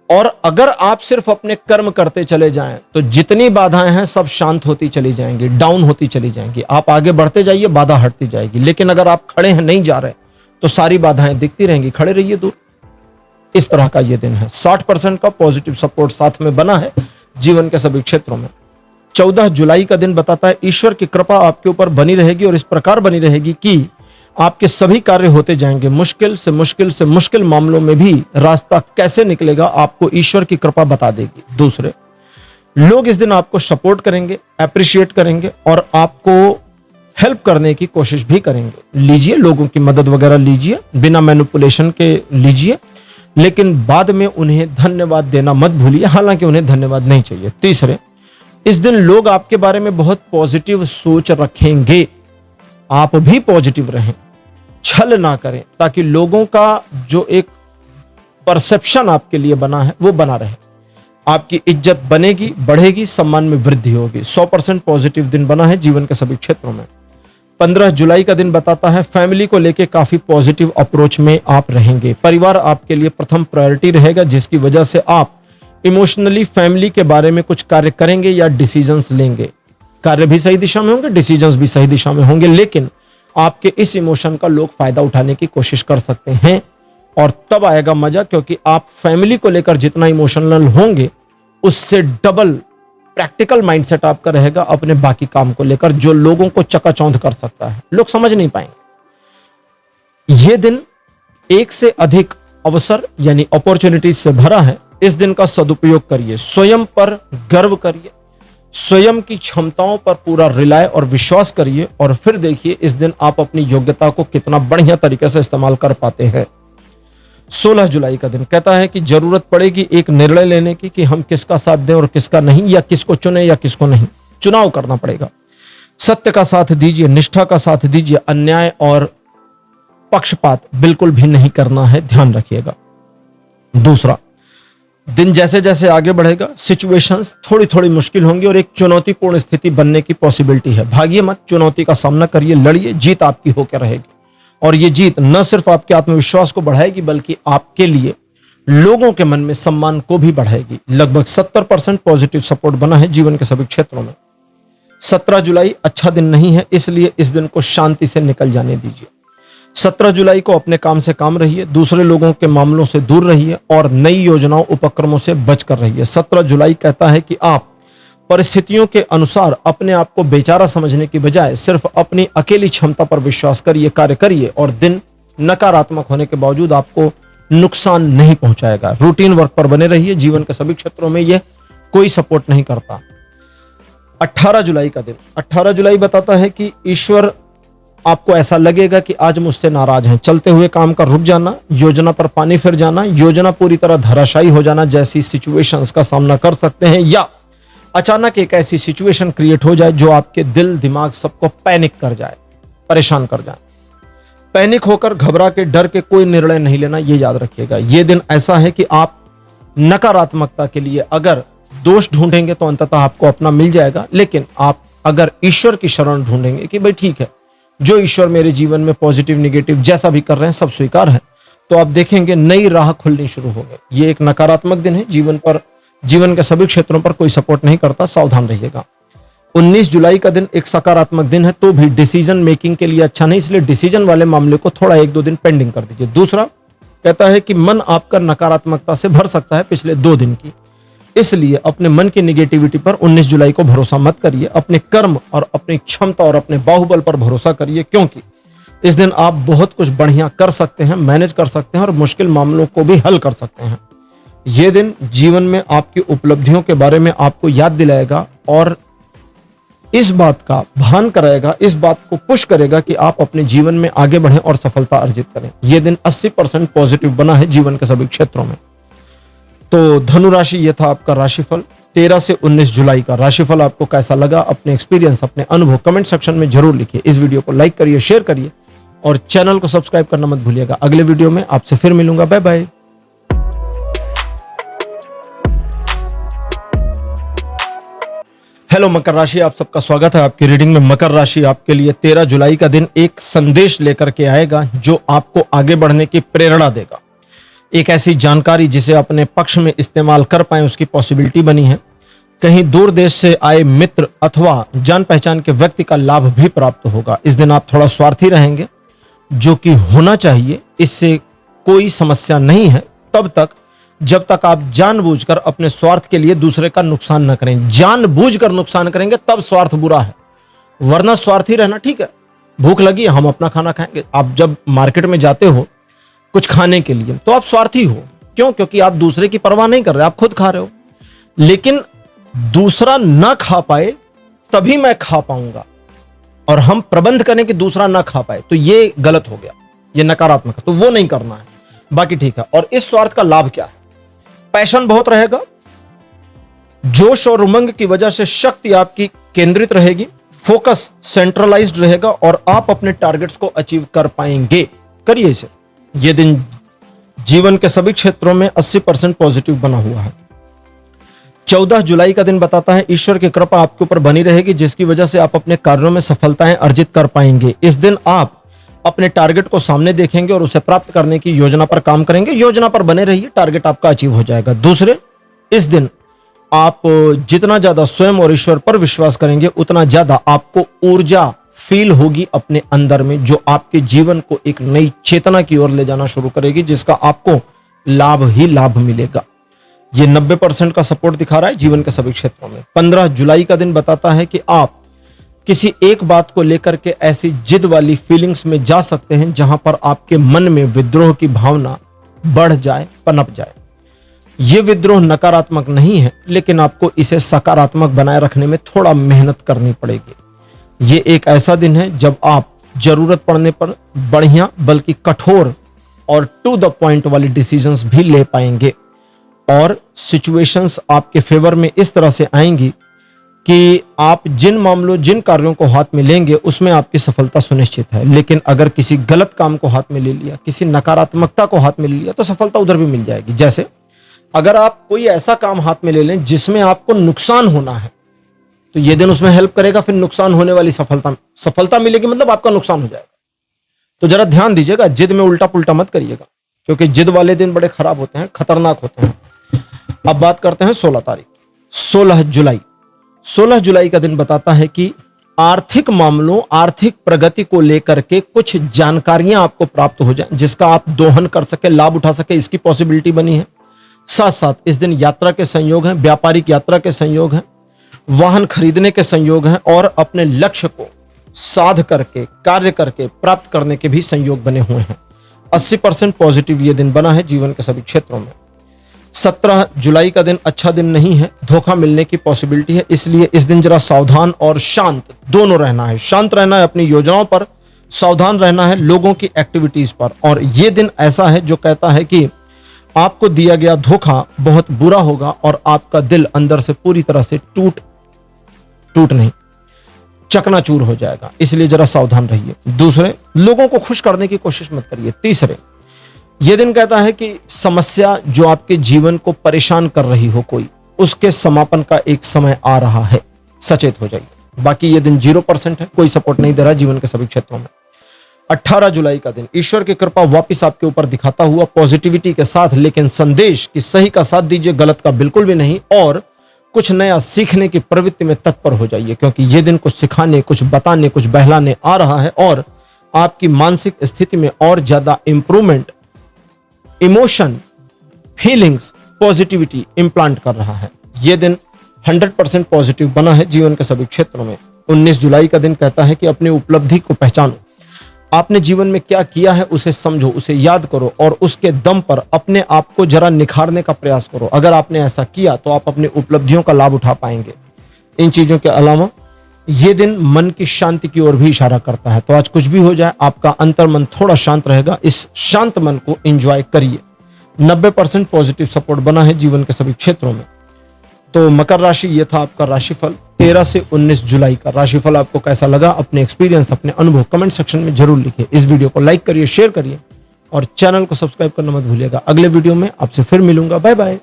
और अगर आप सिर्फ अपने कर्म करते चले जाएं तो जितनी बाधाएं हैं सब शांत होती चली जाएंगी, डाउन होती चली जाएंगी। आप आगे बढ़ते जाइए, बाधा हटती जाएगी। लेकिन अगर आप खड़े हैं, नहीं जा रहे, तो सारी बाधाएं दिखती रहेंगी, खड़े रहिए दूर। इस तरह का यह दिन है। 60% का पॉजिटिव सपोर्ट साथ में बना है जीवन के सभी क्षेत्रों में। 14 जुलाई का दिन बताता है ईश्वर की कृपा आपके ऊपर बनी रहेगी और इस प्रकार बनी रहेगी कि आपके सभी कार्य होते जाएंगे। मुश्किल से मुश्किल मामलों में भी रास्ता कैसे निकलेगा आपको ईश्वर की कृपा बता देगी। दूसरे, लोग इस दिन आपको सपोर्ट करेंगे, अप्रिशिएट करेंगे और आपको हेल्प करने की कोशिश भी करेंगे। लीजिए, लोगों की मदद वगैरह लीजिए, बिना मैनिपुलेशन के लीजिए, लेकिन बाद में उन्हें धन्यवाद देना मत भूलिए, हालांकि उन्हें धन्यवाद नहीं चाहिए। तीसरे, इस दिन लोग आपके बारे में बहुत पॉजिटिव सोच रखेंगे, आप भी पॉजिटिव रहें, छल ना करें, ताकि लोगों का जो एक परसेप्शन आपके लिए बना है वो बना रहे। आपकी इज्जत बनेगी, बढ़ेगी, सम्मान में वृद्धि होगी। 100% पॉजिटिव दिन बना है जीवन के सभी क्षेत्रों में। 15 जुलाई का दिन बताता है फैमिली को लेके काफी पॉजिटिव अप्रोच में आप रहेंगे। परिवार आपके लिए प्रथम प्रायोरिटी रहेगा, जिसकी वजह से आप इमोशनली फैमिली के बारे में कुछ कार्य करेंगे या डिसीजंस लेंगे। कार्य भी सही दिशा में होंगे, डिसीजंस भी सही दिशा में होंगे, लेकिन आपके इस इमोशन का लोग फायदा उठाने की कोशिश कर सकते हैं और तब आएगा मजा, क्योंकि आप फैमिली को लेकर जितना इमोशनल होंगे उससे डबल प्रैक्टिकल माइंडसेट आपका रहेगा अपने बाकी काम को लेकर, जो लोगों को चकाचौंध कर सकता है, लोग समझ नहीं पाएंगे। यह दिन एक से अधिक अवसर यानी अपॉर्चुनिटीज से भरा है। इस दिन का सदुपयोग करिए, स्वयं पर गर्व करिए, स्वयं की क्षमताओं पर पूरा रिलाय और विश्वास करिए और फिर देखिए इस दिन आप अपनी योग्यता को कितना बढ़िया तरीके से इस्तेमाल कर पाते हैं। 16 जुलाई का दिन कहता है कि जरूरत पड़ेगी एक निर्णय लेने की कि हम किसका साथ दें और किसका नहीं, या किसको चुने या किसको नहीं। चुनाव करना पड़ेगा। सत्य का साथ दीजिए, निष्ठा का साथ दीजिए, अन्याय और पक्षपात बिल्कुल भी नहीं करना है, ध्यान रखिएगा। दूसरा, दिन जैसे जैसे आगे बढ़ेगा सिचुएशंस थोड़ी थोड़ी मुश्किल होंगी और एक चुनौतीपूर्ण स्थिति बनने की पॉसिबिलिटी है। भागिए मत, चुनौती का सामना करिए, लड़िए, जीत आपकी होकर रहेगी। और ये जीत न सिर्फ आपके आत्मविश्वास को बढ़ाएगी बल्कि आपके लिए लोगों के मन में सम्मान को भी बढ़ाएगी। लगभग 70% पॉजिटिव सपोर्ट बना है जीवन के सभी क्षेत्रों में। 17 जुलाई अच्छा दिन नहीं है, इसलिए इस दिन को शांति से निकल जाने दीजिए। 17 जुलाई को अपने काम से काम रहिए, दूसरे लोगों के मामलों से दूर रहिए और नई योजनाओं उपक्रमों से बचकर रहिए। 17 जुलाई कहता है कि आप परिस्थितियों के अनुसार अपने आप को बेचारा समझने की बजाय सिर्फ अपनी अकेली क्षमता पर विश्वास करिए, कार्य करिए और दिन नकारात्मक होने के बावजूद आपको नुकसान नहीं पहुंचाएगा। रूटीन वर्क पर बने रहिए, जीवन के सभी क्षेत्रों में यह कोई सपोर्ट नहीं करता। 18 जुलाई का दिन, 18 जुलाई बताता है कि ईश्वर, आपको ऐसा लगेगा कि आज मुझसे नाराज हैं, चलते हुए काम का रुक जाना, योजना पर पानी फिर जाना, योजना पूरी तरह धराशायी हो जाना जैसी सिचुएशंस का सामना कर सकते हैं, या अचानक एक ऐसी सिचुएशन क्रिएट हो जाए जो आपके दिल दिमाग सबको पैनिक कर जाए, परेशान कर जाए। पैनिक होकर, घबरा के, डर के कोई निर्णय नहीं लेना, ये याद रखिएगा। ये दिन ऐसा है कि आप नकारात्मकता के लिए अगर दोष ढूंढेंगे तो अंततः आपको अपना मिल जाएगा, लेकिन आप अगर ईश्वर की शरण ढूंढेंगे कि भाई ठीक है, जो ईश्वर मेरे जीवन में पॉजिटिव निगेटिव जैसा भी कर रहे हैं सब स्वीकार है, तो आप देखेंगे नई राह खुलनी शुरू हो गई। ये एक नकारात्मक दिन है, जीवन के सभी क्षेत्रों पर कोई सपोर्ट नहीं करता, सावधान रहिएगा। 19 जुलाई का दिन एक सकारात्मक दिन है, तो भी डिसीजन मेकिंग के लिए अच्छा नहीं, इसलिए डिसीजन वाले मामले को थोड़ा 1-2 दिन पेंडिंग कर दीजिए। दूसरा कहता है कि मन आपका नकारात्मकता से भर सकता है पिछले 2 दिन की, इसलिए अपने मन की निगेटिविटी पर 19 जुलाई को भरोसा मत करिए। अपने कर्म और अपनी क्षमता और अपने बाहुबल पर भरोसा करिए, क्योंकि इस दिन आप बहुत कुछ बढ़िया कर सकते हैं, मैनेज कर सकते हैं और मुश्किल मामलों को भी हल कर सकते हैं। यह दिन जीवन में आपकी उपलब्धियों के बारे में आपको याद दिलाएगा और इस बात का भान कराएगा, इस बात को पुश करेगा कि आप अपने जीवन में आगे बढ़ें और सफलता अर्जित करें। यह दिन 80% पॉजिटिव बना है जीवन के सभी क्षेत्रों में। तो धनु राशि, यह था आपका राशिफल 13 से 19 जुलाई का। राशिफल आपको कैसा लगा, अपने एक्सपीरियंस, अपने अनुभव कमेंट सेक्शन में जरूर लिखिए। इस वीडियो को लाइक करिए, शेयर करिए और चैनल को सब्सक्राइब करना मत भूलिएगा। अगले वीडियो में आपसे फिर मिलूंगा। Bye bye. हेलो मकर राशि, आप सबका स्वागत है आपकी रीडिंग में। मकर राशि आपके लिए 13 जुलाई का दिन एक संदेश लेकर के आएगा जो आपको आगे बढ़ने की प्रेरणा देगा। एक ऐसी जानकारी जिसे अपने पक्ष में इस्तेमाल कर पाए उसकी पॉसिबिलिटी बनी है। कहीं दूर देश से आए मित्र अथवा जान पहचान के व्यक्ति का लाभ भी प्राप्त होगा। इस दिन आप थोड़ा स्वार्थी रहेंगे, जो कि होना चाहिए, इससे कोई समस्या नहीं है तब तक जब तक आप जानबूझकर अपने स्वार्थ के लिए दूसरे का नुकसान न करें। जानबूझकर नुकसान करेंगे तब स्वार्थ बुरा है, वरना स्वार्थी रहना ठीक है। भूख लगी, हम अपना खाना खाएंगे। आप जब मार्केट में जाते हो कुछ खाने के लिए तो आप स्वार्थी हो, क्यों? क्योंकि आप दूसरे की परवाह नहीं कर रहे, आप खुद खा रहे हो। लेकिन दूसरा ना खा पाए तभी मैं खा पाऊंगा, और हम प्रबंध करें कि दूसरा ना खा पाए, तो ये गलत हो गया, ये नकारात्मक है, तो वो नहीं करना है। बाकी ठीक है। और इस स्वार्थ का लाभ क्या है? पैशन बहुत रहेगा, जोश और उमंग की वजह से शक्ति आपकी केंद्रित रहेगी, फोकस सेंट्रलाइज्ड रहेगा और आप अपने टारगेट्स को अचीव कर पाएंगे। करिए इसे। यह दिन जीवन के सभी क्षेत्रों में 80% पॉजिटिव बना हुआ है। 14 जुलाई का दिन बताता है ईश्वर की कृपा आपके ऊपर बनी रहेगी, जिसकी वजह से आप अपने कार्यों में सफलताएं अर्जित कर पाएंगे। इस दिन आप अपने टारगेट को सामने देखेंगे और उसे प्राप्त करने की योजना पर काम करेंगे। योजना पर बने रहिए, टारगेट आपका अचीव हो जाएगा। दूसरे, इस दिन आप जितना ज्यादा स्वयं और ईश्वर पर विश्वास करेंगे उतना ज्यादा आपको ऊर्जा फील होगी अपने अंदर में, जो आपके जीवन को एक नई चेतना की ओर ले जाना शुरू करेगी, जिसका आपको लाभ ही लाभ मिलेगा। ये 90% का सपोर्ट दिखा रहा है जीवन के सभी क्षेत्रों में। 15 जुलाई का दिन बताता है कि आप किसी एक बात को लेकर के ऐसी जिद वाली फीलिंग्स में जा सकते हैं जहां पर आपके मन में विद्रोह की भावना बढ़ जाए, पनप जाए। यह विद्रोह नकारात्मक नहीं है, लेकिन आपको इसे सकारात्मक बनाए रखने में थोड़ा मेहनत करनी पड़ेगी। यह एक ऐसा दिन है जब आप जरूरत पड़ने पर बढ़िया बल्कि कठोर और टू द पॉइंट वाली डिसीजंस भी ले पाएंगे, और सिचुएशंस आपके फेवर में इस तरह से आएंगी कि आप जिन कार्यों को हाथ में लेंगे उसमें आपकी सफलता सुनिश्चित है। लेकिन अगर किसी गलत काम को हाथ में ले लिया, किसी नकारात्मकता को हाथ में ले लिया, तो सफलता उधर भी मिल जाएगी। जैसे अगर आप कोई ऐसा काम हाथ में ले लें जिसमें आपको नुकसान होना है, तो ये दिन उसमें हेल्प करेगा, फिर नुकसान होने वाली सफलता मिलेगी, मतलब आपका नुकसान हो जाएगा। तो जरा ध्यान दीजिएगा, जिद में उल्टा पुल्टा मत करिएगा, क्योंकि जिद वाले दिन बड़े खराब होते हैं, खतरनाक होते हैं। अब बात करते हैं 16 तारीख, 16 जुलाई का दिन बताता है कि आर्थिक मामलों, आर्थिक प्रगति को लेकर के कुछ जानकारियां आपको प्राप्त हो जाएं, जिसका आप दोहन कर सके, लाभ उठा सके, इसकी पॉसिबिलिटी बनी है। साथ साथ इस दिन यात्रा के संयोग हैं, व्यापारिक यात्रा के संयोग हैं, वाहन खरीदने के संयोग हैं और अपने लक्ष्य को साध करके, कार्य करके प्राप्त करने के भी संयोग बने हुए हैं। 80% पॉजिटिव ये दिन बना है जीवन के सभी क्षेत्रों में। 17 जुलाई का दिन अच्छा दिन नहीं है, धोखा मिलने की पॉसिबिलिटी है, इसलिए इस दिन जरा सावधान और शांत दोनों रहना है। शांत रहना है अपनी योजनाओं पर, सावधान रहना है लोगों की एक्टिविटीज पर। और ये दिन ऐसा है जो कहता है कि आपको दिया गया धोखा बहुत बुरा होगा और आपका दिल अंदर से पूरी तरह से टूट नहीं, चकनाचूर हो जाएगा, इसलिए जरा सावधान रहिए। दूसरे, लोगों को खुश करने की कोशिश मत करिए। तीसरे, यह दिन कहता है कि समस्या जो आपके जीवन को परेशान कर रही हो कोई, उसके समापन का एक समय आ रहा है, सचेत हो जाइए। बाकी ये दिन 0% है, कोई सपोर्ट नहीं दे रहा जीवन के सभी क्षेत्रों में। 18 जुलाई का दिन ईश्वर की कृपा वापिस आपके ऊपर दिखाता हुआ पॉजिटिविटी के साथ, लेकिन संदेश कि सही का साथ दीजिए, गलत का बिल्कुल भी नहीं, और कुछ नया सीखने की प्रवृत्ति में तत्पर हो जाइए, क्योंकि यह दिन कुछ सिखाने, कुछ बताने, कुछ बहलाने आ रहा है और आपकी मानसिक स्थिति में और ज्यादा improvement, emotion, feelings, positivity implant कर रहा है। यह दिन 100% पॉजिटिव बना है जीवन के सभी क्षेत्रों में। 19 जुलाई का दिन कहता है कि अपनी उपलब्धि को पहचानो, आपने जीवन में क्या किया है उसे समझो, उसे याद करो और उसके दम पर अपने आप को जरा निखारने का प्रयास करो। अगर आपने ऐसा किया तो आप अपनी उपलब्धियों का लाभ उठा पाएंगे। इन चीजों के अलावा यह दिन मन की शांति की ओर भी इशारा करता है, तो आज कुछ भी हो जाए आपका अंतर मन थोड़ा शांत रहेगा, इस शांत मन को एंजॉय करिए। 90% पॉजिटिव सपोर्ट बना है जीवन के सभी क्षेत्रों में। तो मकर राशि, ये था आपका राशिफल 13 से 19 जुलाई का। राशिफल आपको कैसा लगा, अपने एक्सपीरियंस, अपने अनुभव कमेंट सेक्शन में जरूर लिखिए। इस वीडियो को लाइक करिए, शेयर करिए और चैनल को सब्सक्राइब करना मत भूलिएगा। अगले वीडियो में आपसे फिर मिलूंगा। Bye bye.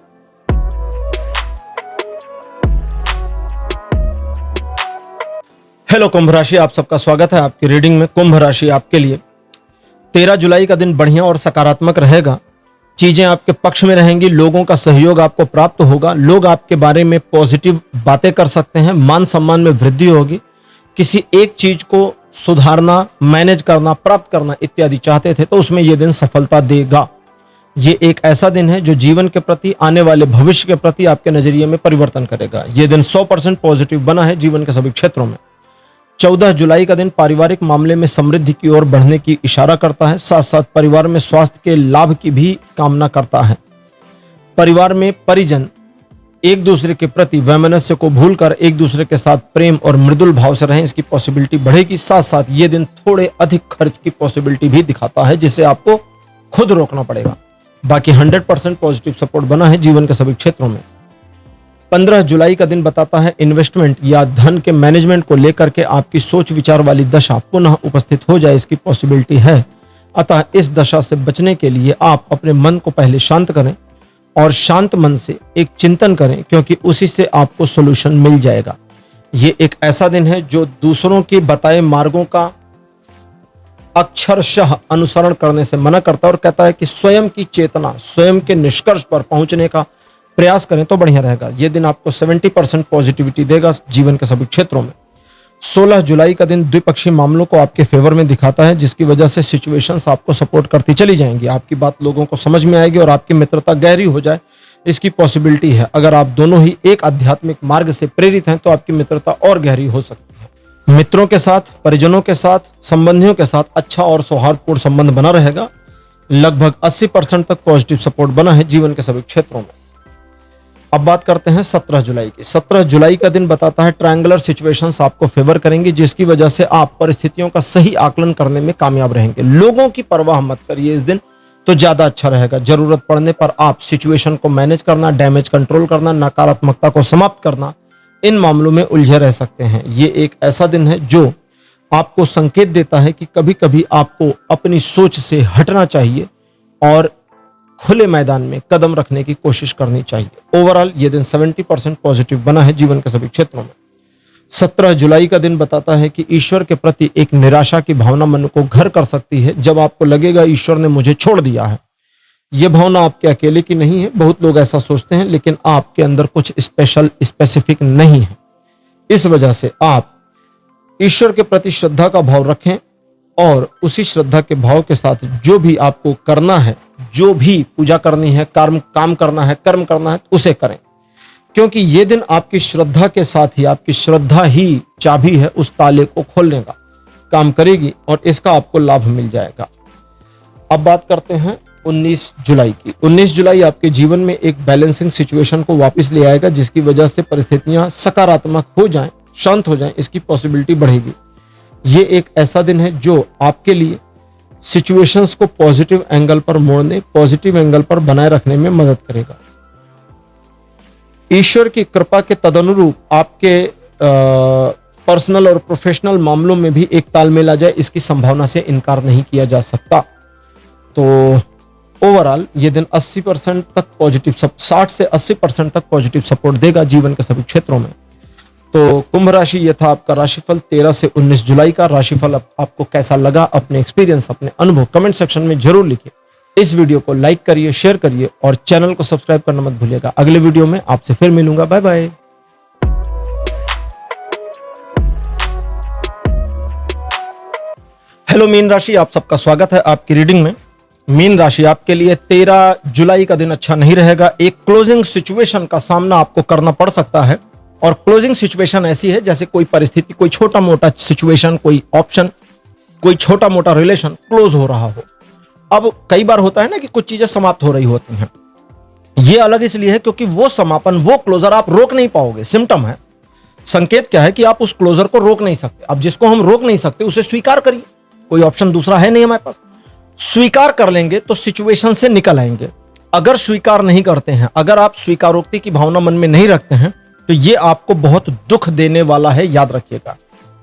हेलो कुंभ राशि, आप सबका स्वागत है आपकी रीडिंग में। कुंभ राशि आपके लिए 13 जुलाई का दिन बढ़िया और सकारात्मक रहेगा। चीजें आपके पक्ष में रहेंगी, लोगों का सहयोग आपको प्राप्त होगा, लोग आपके बारे में पॉजिटिव बातें कर सकते हैं, मान सम्मान में वृद्धि होगी। किसी एक चीज को सुधारना, मैनेज करना, प्राप्त करना इत्यादि चाहते थे तो उसमें यह दिन सफलता देगा। ये एक ऐसा दिन है जो जीवन के प्रति, आने वाले भविष्य के प्रति आपके नजरिए में परिवर्तन करेगा। यह दिन 100% पॉजिटिव बना है जीवन के सभी क्षेत्रों में। 14 जुलाई का दिन पारिवारिक मामले में समृद्धि की ओर बढ़ने की इशारा करता है, साथ साथ परिवार में स्वास्थ्य के लाभ की भी कामना करता है। परिवार में परिजन एक दूसरे के प्रति वैमनस्य को भूलकर एक दूसरे के साथ प्रेम और मृदुल भाव से रहें, इसकी पॉसिबिलिटी बढ़ेगी। साथ साथ ये दिन थोड़े अधिक खर्च की पॉसिबिलिटी भी दिखाता है, जिसे आपको खुद रोकना पड़ेगा। बाकी 100% पॉजिटिव सपोर्ट बना है जीवन के सभी क्षेत्रों में। 15 जुलाई का दिन बताता है इन्वेस्टमेंट या धन के मैनेजमेंट को लेकर के आपकी सोच विचार वाली दशा पुनः उपस्थित हो जाए, इसकी पॉसिबिलिटी है। अतः इस दशा से बचने के लिए आप अपने मन को पहले शांत करें और शांत मन से एक चिंतन करें, क्योंकि उसी से आपको सॉल्यूशन मिल जाएगा। ये एक ऐसा दिन है जो दूसरों के बताए मार्गों का अक्षरशः अनुसरण करने से मना करता है और कहता है कि स्वयं की चेतना, स्वयं के निष्कर्ष पर पहुंचने का प्रयास करें तो बढ़िया रहेगा। यह दिन आपको 70% पॉजिटिविटी देगा जीवन के सभी क्षेत्रों में। 16 जुलाई का दिन द्विपक्षीय मामलों को आपके फेवर में दिखाता है, जिसकी वजह से सिचुएशंस आपको सपोर्ट करती चली जाएंगी। आपकी बात लोगों को समझ में आएगी और आपकी मित्रता गहरी हो जाए, इसकी पॉसिबिलिटी है। अगर आप दोनों ही एक आध्यात्मिक मार्ग से प्रेरित हैं तो आपकी मित्रता और गहरी हो सकती है। मित्रों के साथ, परिजनों के साथ, संबंधियों के साथ अच्छा और सौहार्दपूर्ण संबंध बना रहेगा। लगभग 80% तक पॉजिटिव सपोर्ट बना है जीवन के सभी क्षेत्रों में। अब बात करते हैं 17 जुलाई की। 17 जुलाई का दिन बताता है ट्रायंगुलर सिचुएशंस आपको फेवर करेंगी, जिसकी वजह से आप परिस्थितियों का सही आकलन करने में कामयाब रहेंगे। लोगों की परवाह मत करिए, इस दिन तो ज्यादा अच्छा रहेगा। जरूरत पड़ने पर आप सिचुएशन को मैनेज करना, डैमेज कंट्रोल करना, नकारात्मकता को समाप्त करना, इन मामलों में उलझे रह सकते हैं। ये एक ऐसा दिन है जो आपको संकेत देता है कि कभी कभी आपको अपनी सोच से हटना चाहिए और खुले मैदान में कदम रखने की कोशिश करनी चाहिए। ओवरऑल ये दिन 70% पॉजिटिव बना है जीवन के सभी क्षेत्रों में। 17 जुलाई का दिन बताता है कि ईश्वर के प्रति एक निराशा की भावना मन को घर कर सकती है, जब आपको लगेगा ईश्वर ने मुझे छोड़ दिया है। यह भावना आपके अकेले की नहीं है, बहुत लोग ऐसा सोचते हैं, लेकिन आपके अंदर कुछ स्पेसिफिक नहीं है। इस वजह से आप ईश्वर के प्रति श्रद्धा का भाव रखें और उसी श्रद्धा के भाव के साथ जो भी आपको करना है, जो भी पूजा करनी है, काम करना है, कर्म करना है, उसे करें, क्योंकि ये दिन आपकी श्रद्धा के साथ ही, आपकी श्रद्धा ही चाबी है उस ताले को खोलने का, काम करेगी और इसका आपको लाभ मिल जाएगा। अब बात करते हैं 19 जुलाई की। 19 जुलाई आपके जीवन में एक बैलेंसिंग सिचुएशन को वापस ले आएगा, जिसकी वजह से परिस्थितियां सकारात्मक हो जाएं, शांत हो जाएं, इसकी पॉसिबिलिटी बढ़ेगी। ये एक ऐसा दिन है जो आपके लिए सिचुएशंस को पॉजिटिव एंगल पर मोड़ने, पॉजिटिव एंगल पर बनाए रखने में मदद करेगा। ईश्वर की कृपा के तदनुरूप आपके पर्सनल और प्रोफेशनल मामलों में भी एक तालमेल आ जाए, इसकी संभावना से इनकार नहीं किया जा सकता। तो ओवरऑल ये दिन 80% तक पॉजिटिव, 60 से 80% तक पॉजिटिव सपोर्ट देगा जीवन के सभी क्षेत्रों में। तो कुंभ राशि, ये था आपका राशिफल 13 से 19 जुलाई का। राशिफल आपको कैसा लगा, अपने एक्सपीरियंस, अपने अनुभव कमेंट सेक्शन में जरूर लिखिए। इस वीडियो को लाइक करिए, शेयर करिए और चैनल को सब्सक्राइब करना मत भूलिएगा। अगले वीडियो में आपसे फिर मिलूंगा। Bye bye. हेलो मीन राशि, आप सबका स्वागत है आपकी रीडिंग में। मीन राशि, आपके लिए 13 जुलाई का दिन अच्छा नहीं रहेगा। एक क्लोजिंग सिचुएशन का सामना आपको करना पड़ सकता है, और क्लोजिंग सिचुएशन ऐसी है जैसे कोई परिस्थिति, कोई छोटा मोटा सिचुएशन, कोई ऑप्शन, कोई छोटा मोटा रिलेशन क्लोज हो रहा हो। अब कई बार होता है ना कि कुछ चीजें समाप्त हो रही होती हैं। ये अलग इसलिए है क्योंकि वो समापन, वो क्लोजर आप रोक नहीं पाओगे। सिम्टम है, संकेत क्या है कि आप उस क्लोजर को रोक नहीं सकते। अब जिसको हम रोक नहीं सकते उसे स्वीकार करिए, कोई ऑप्शन दूसरा है नहीं हमारे पास। स्वीकार कर लेंगे तो सिचुएशन से निकल आएंगे। अगर स्वीकार नहीं करते हैं, अगर आप स्वीकारोक्ति की भावना मन में नहीं रखते हैं, तो ये आपको बहुत दुख देने वाला है, याद रखिएगा।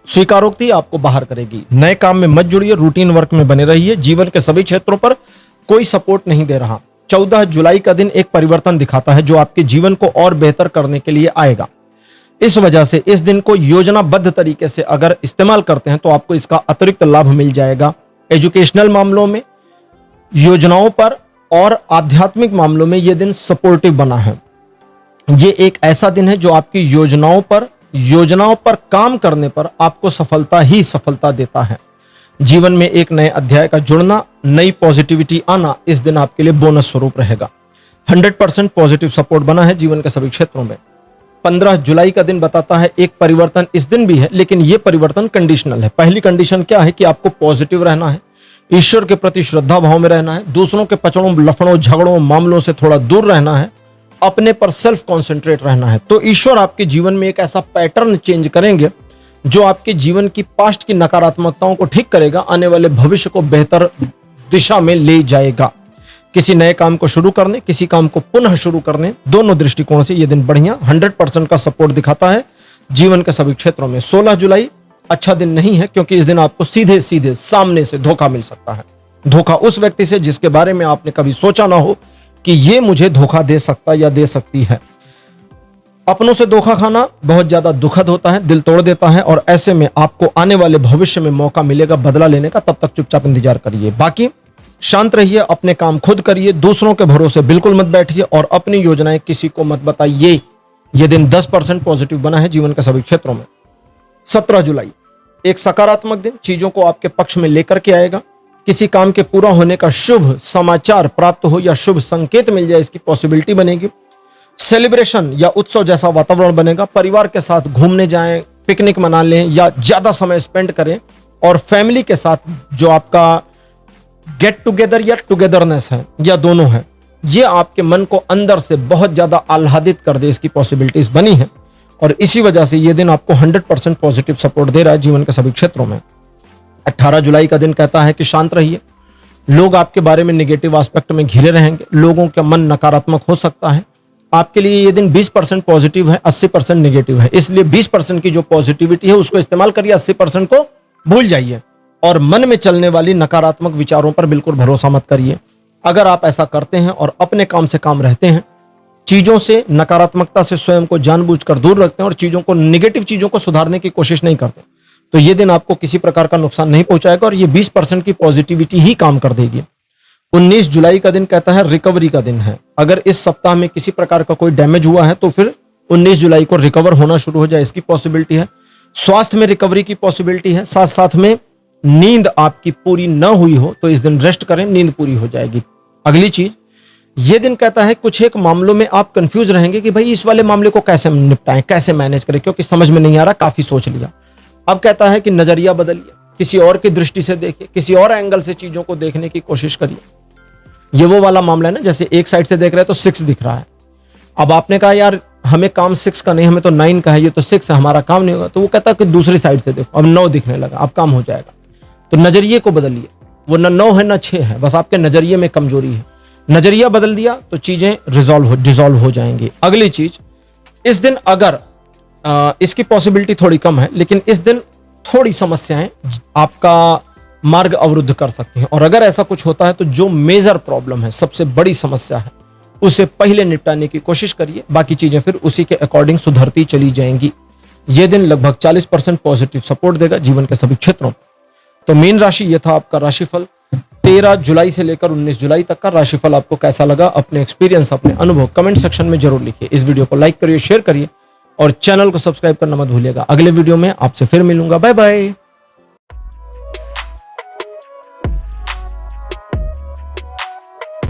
स्वीकारोक्ति आपको बाहर करेगी। नए काम में मत जुड़िए, रूटीन वर्क में बने रहिए। जीवन के सभी क्षेत्रों पर कोई सपोर्ट नहीं दे रहा। 14 जुलाई का दिन एक परिवर्तन दिखाता है जो आपके जीवन को और बेहतर करने के लिए आएगा। इस वजह से इस दिन को योजनाबद्ध तरीके से अगर इस्तेमाल करते हैं तो आपको इसका अतिरिक्त लाभ मिल जाएगा। एजुकेशनल मामलों में, योजनाओं पर और आध्यात्मिक मामलों में यह दिन सपोर्टिव बना है। ये एक ऐसा दिन है जो आपकी योजनाओं पर काम करने पर आपको सफलता ही सफलता देता है। जीवन में एक नए अध्याय का जुड़ना, नई पॉजिटिविटी आना इस दिन आपके लिए बोनस स्वरूप रहेगा। 100% पॉजिटिव सपोर्ट बना है जीवन के सभी क्षेत्रों में। 15 जुलाई का दिन बताता है एक परिवर्तन इस दिन भी है, लेकिन यह परिवर्तन कंडीशनल है। पहली कंडीशन क्या है कि आपको पॉजिटिव रहना है, ईश्वर के प्रति श्रद्धा भाव में रहना है, दूसरों के पचड़ों, लफड़ों, झगड़ों, मामलों से थोड़ा दूर रहना है, अपने पर सेल्फ कॉन्सेंट्रेट रहना है। तो ईश्वर आपके जीवन में एक ऐसा पैटर्न चेंज करेंगे जो आपके जीवन की पास्ट की नकारात्मकताओं को ठीक करेगा, आने वाले भविष्य को बेहतर दिशा में ले जाएगा। किसी नए काम को शुरू करने, किसी काम को पुनः शुरू करने, दोनों दृष्टिकोण से यह दिन बढ़िया 100% का सपोर्ट दिखाता है जीवन के सभी क्षेत्रों में। 16 जुलाई अच्छा दिन नहीं है क्योंकि इस दिन आपको सीधे सीधे सामने से धोखा मिल सकता है। धोखा उस व्यक्ति से जिसके बारे में आपने कभी सोचा ना हो कि ये मुझे धोखा दे सकता या दे सकती है। अपनों से धोखा खाना बहुत ज्यादा दुखद होता है, दिल तोड़ देता है, और ऐसे में आपको आने वाले भविष्य में मौका मिलेगा बदला लेने का। तब तक चुपचाप इंतजार करिए। बाकी शांत रहिए, अपने काम खुद करिए, दूसरों के भरोसे बिल्कुल मत बैठिए और अपनी योजनाएं किसी को मत बताइए। यह दिन 10% पॉजिटिव बना है जीवन के सभी क्षेत्रों में। 17 जुलाई एक सकारात्मक दिन, चीजों को आपके पक्ष में लेकर के आएगा। किसी काम के पूरा होने का शुभ समाचार प्राप्त हो या शुभ संकेत मिल जाए, इसकी पॉसिबिलिटी बनेगी। सेलिब्रेशन या उत्सव जैसा वातावरण बनेगा। परिवार के साथ घूमने जाएं, पिकनिक मना लें या ज्यादा समय स्पेंड करें, और फैमिली के साथ जो आपका गेट टुगेदर या टुगेदरनेस है या दोनों है, ये आपके मन को अंदर से बहुत ज्यादा आह्लादित कर दे, इसकी पॉसिबिलिटीज बनी है। और इसी वजह से ये दिन आपको 100% पॉजिटिव सपोर्ट दे रहा है जीवन के सभी क्षेत्रों में। 18 जुलाई का दिन कहता है कि शांत रहिए। लोग आपके बारे में नेगेटिव एस्पेक्ट में घिरे रहेंगे, लोगों का मन नकारात्मक हो सकता है। आपके लिए ये दिन 20% पॉजिटिव है, 80% नेगेटिव है। इसलिए 20% की जो पॉजिटिविटी है उसको इस्तेमाल करिए, 80% को भूल जाइए और मन में चलने वाली नकारात्मक विचारों पर बिल्कुल भरोसा मत करिए। अगर आप ऐसा करते हैं और अपने काम से काम रहते हैं, चीजों से, नकारात्मकता से स्वयं को जानबूझकर दूर रखते हैं और चीजों को, नेगेटिव चीजों को सुधारने की कोशिश नहीं करते, तो ये दिन आपको किसी प्रकार का नुकसान नहीं पहुंचाएगा और ये 20% की पॉजिटिविटी ही काम कर देगी। 19 जुलाई का दिन कहता है रिकवरी का दिन है। अगर इस सप्ताह में किसी प्रकार का कोई डैमेज हुआ है तो फिर 19 जुलाई को रिकवर होना शुरू हो जाए, इसकी पॉसिबिलिटी है। स्वास्थ्य में रिकवरी की पॉसिबिलिटी है। साथ साथ में नींद आपकी पूरी न हुई हो तो इस दिन रेस्ट करें, नींद पूरी हो जाएगी। अगली चीज, ये दिन कहता है कुछ एक मामलों में आप कंफ्यूज रहेंगे कि भाई इस वाले मामले को कैसे निपटाएं, कैसे मैनेज करें, क्योंकि समझ में नहीं आ रहा, काफी सोच लिया। अब कहता है कि नजरिया बदलिए, किसी और की दृष्टि से देखिए, किसी और एंगल से चीजों को देखने की कोशिश करिए। ये वो वाला मामला है ना, जैसे एक साइड से देख रहे हैं तो 6 दिख रहा है, अब आपने कहा यार हमें काम 6 का नहीं, हमें तो 9 का है, ये तो 6 है, हमारा काम नहीं होगा, तो वो कहता है कि दूसरी साइड से देखो, अब 9 दिखने लगा, अब काम हो जाएगा। तो नजरिए को बदलिए, वो न 9 है न 6 है, बस आपके नजरिए में कमजोरी है। नजरिया बदल दिया तो चीजें डिसॉल्व हो जाएंगी। अगली चीज, इस दिन अगर इसकी पॉसिबिलिटी थोड़ी कम है, लेकिन इस दिन थोड़ी समस्याएं आपका मार्ग अवरुद्ध कर सकती हैं, और अगर ऐसा कुछ होता है तो जो मेजर प्रॉब्लम है, सबसे बड़ी समस्या है, उसे पहले निपटाने की कोशिश करिए, बाकी चीजें फिर उसी के अकॉर्डिंग सुधरती चली जाएंगी। यह दिन लगभग 40% पॉजिटिव सपोर्ट देगा जीवन के सभी क्षेत्रों में। तो मीन राशि, यह था आपका राशिफल 13 जुलाई से लेकर 19 जुलाई तक का राशिफल। आपको कैसा लगा? अपने एक्सपीरियंस, अपने अनुभव कमेंट सेक्शन में जरूर लिखिए। इस वीडियो को लाइक करिए, शेयर करिए और चैनल को सब्सक्राइब करना मत भूलिएगा। अगले वीडियो में आपसे फिर मिलूंगा। Bye bye.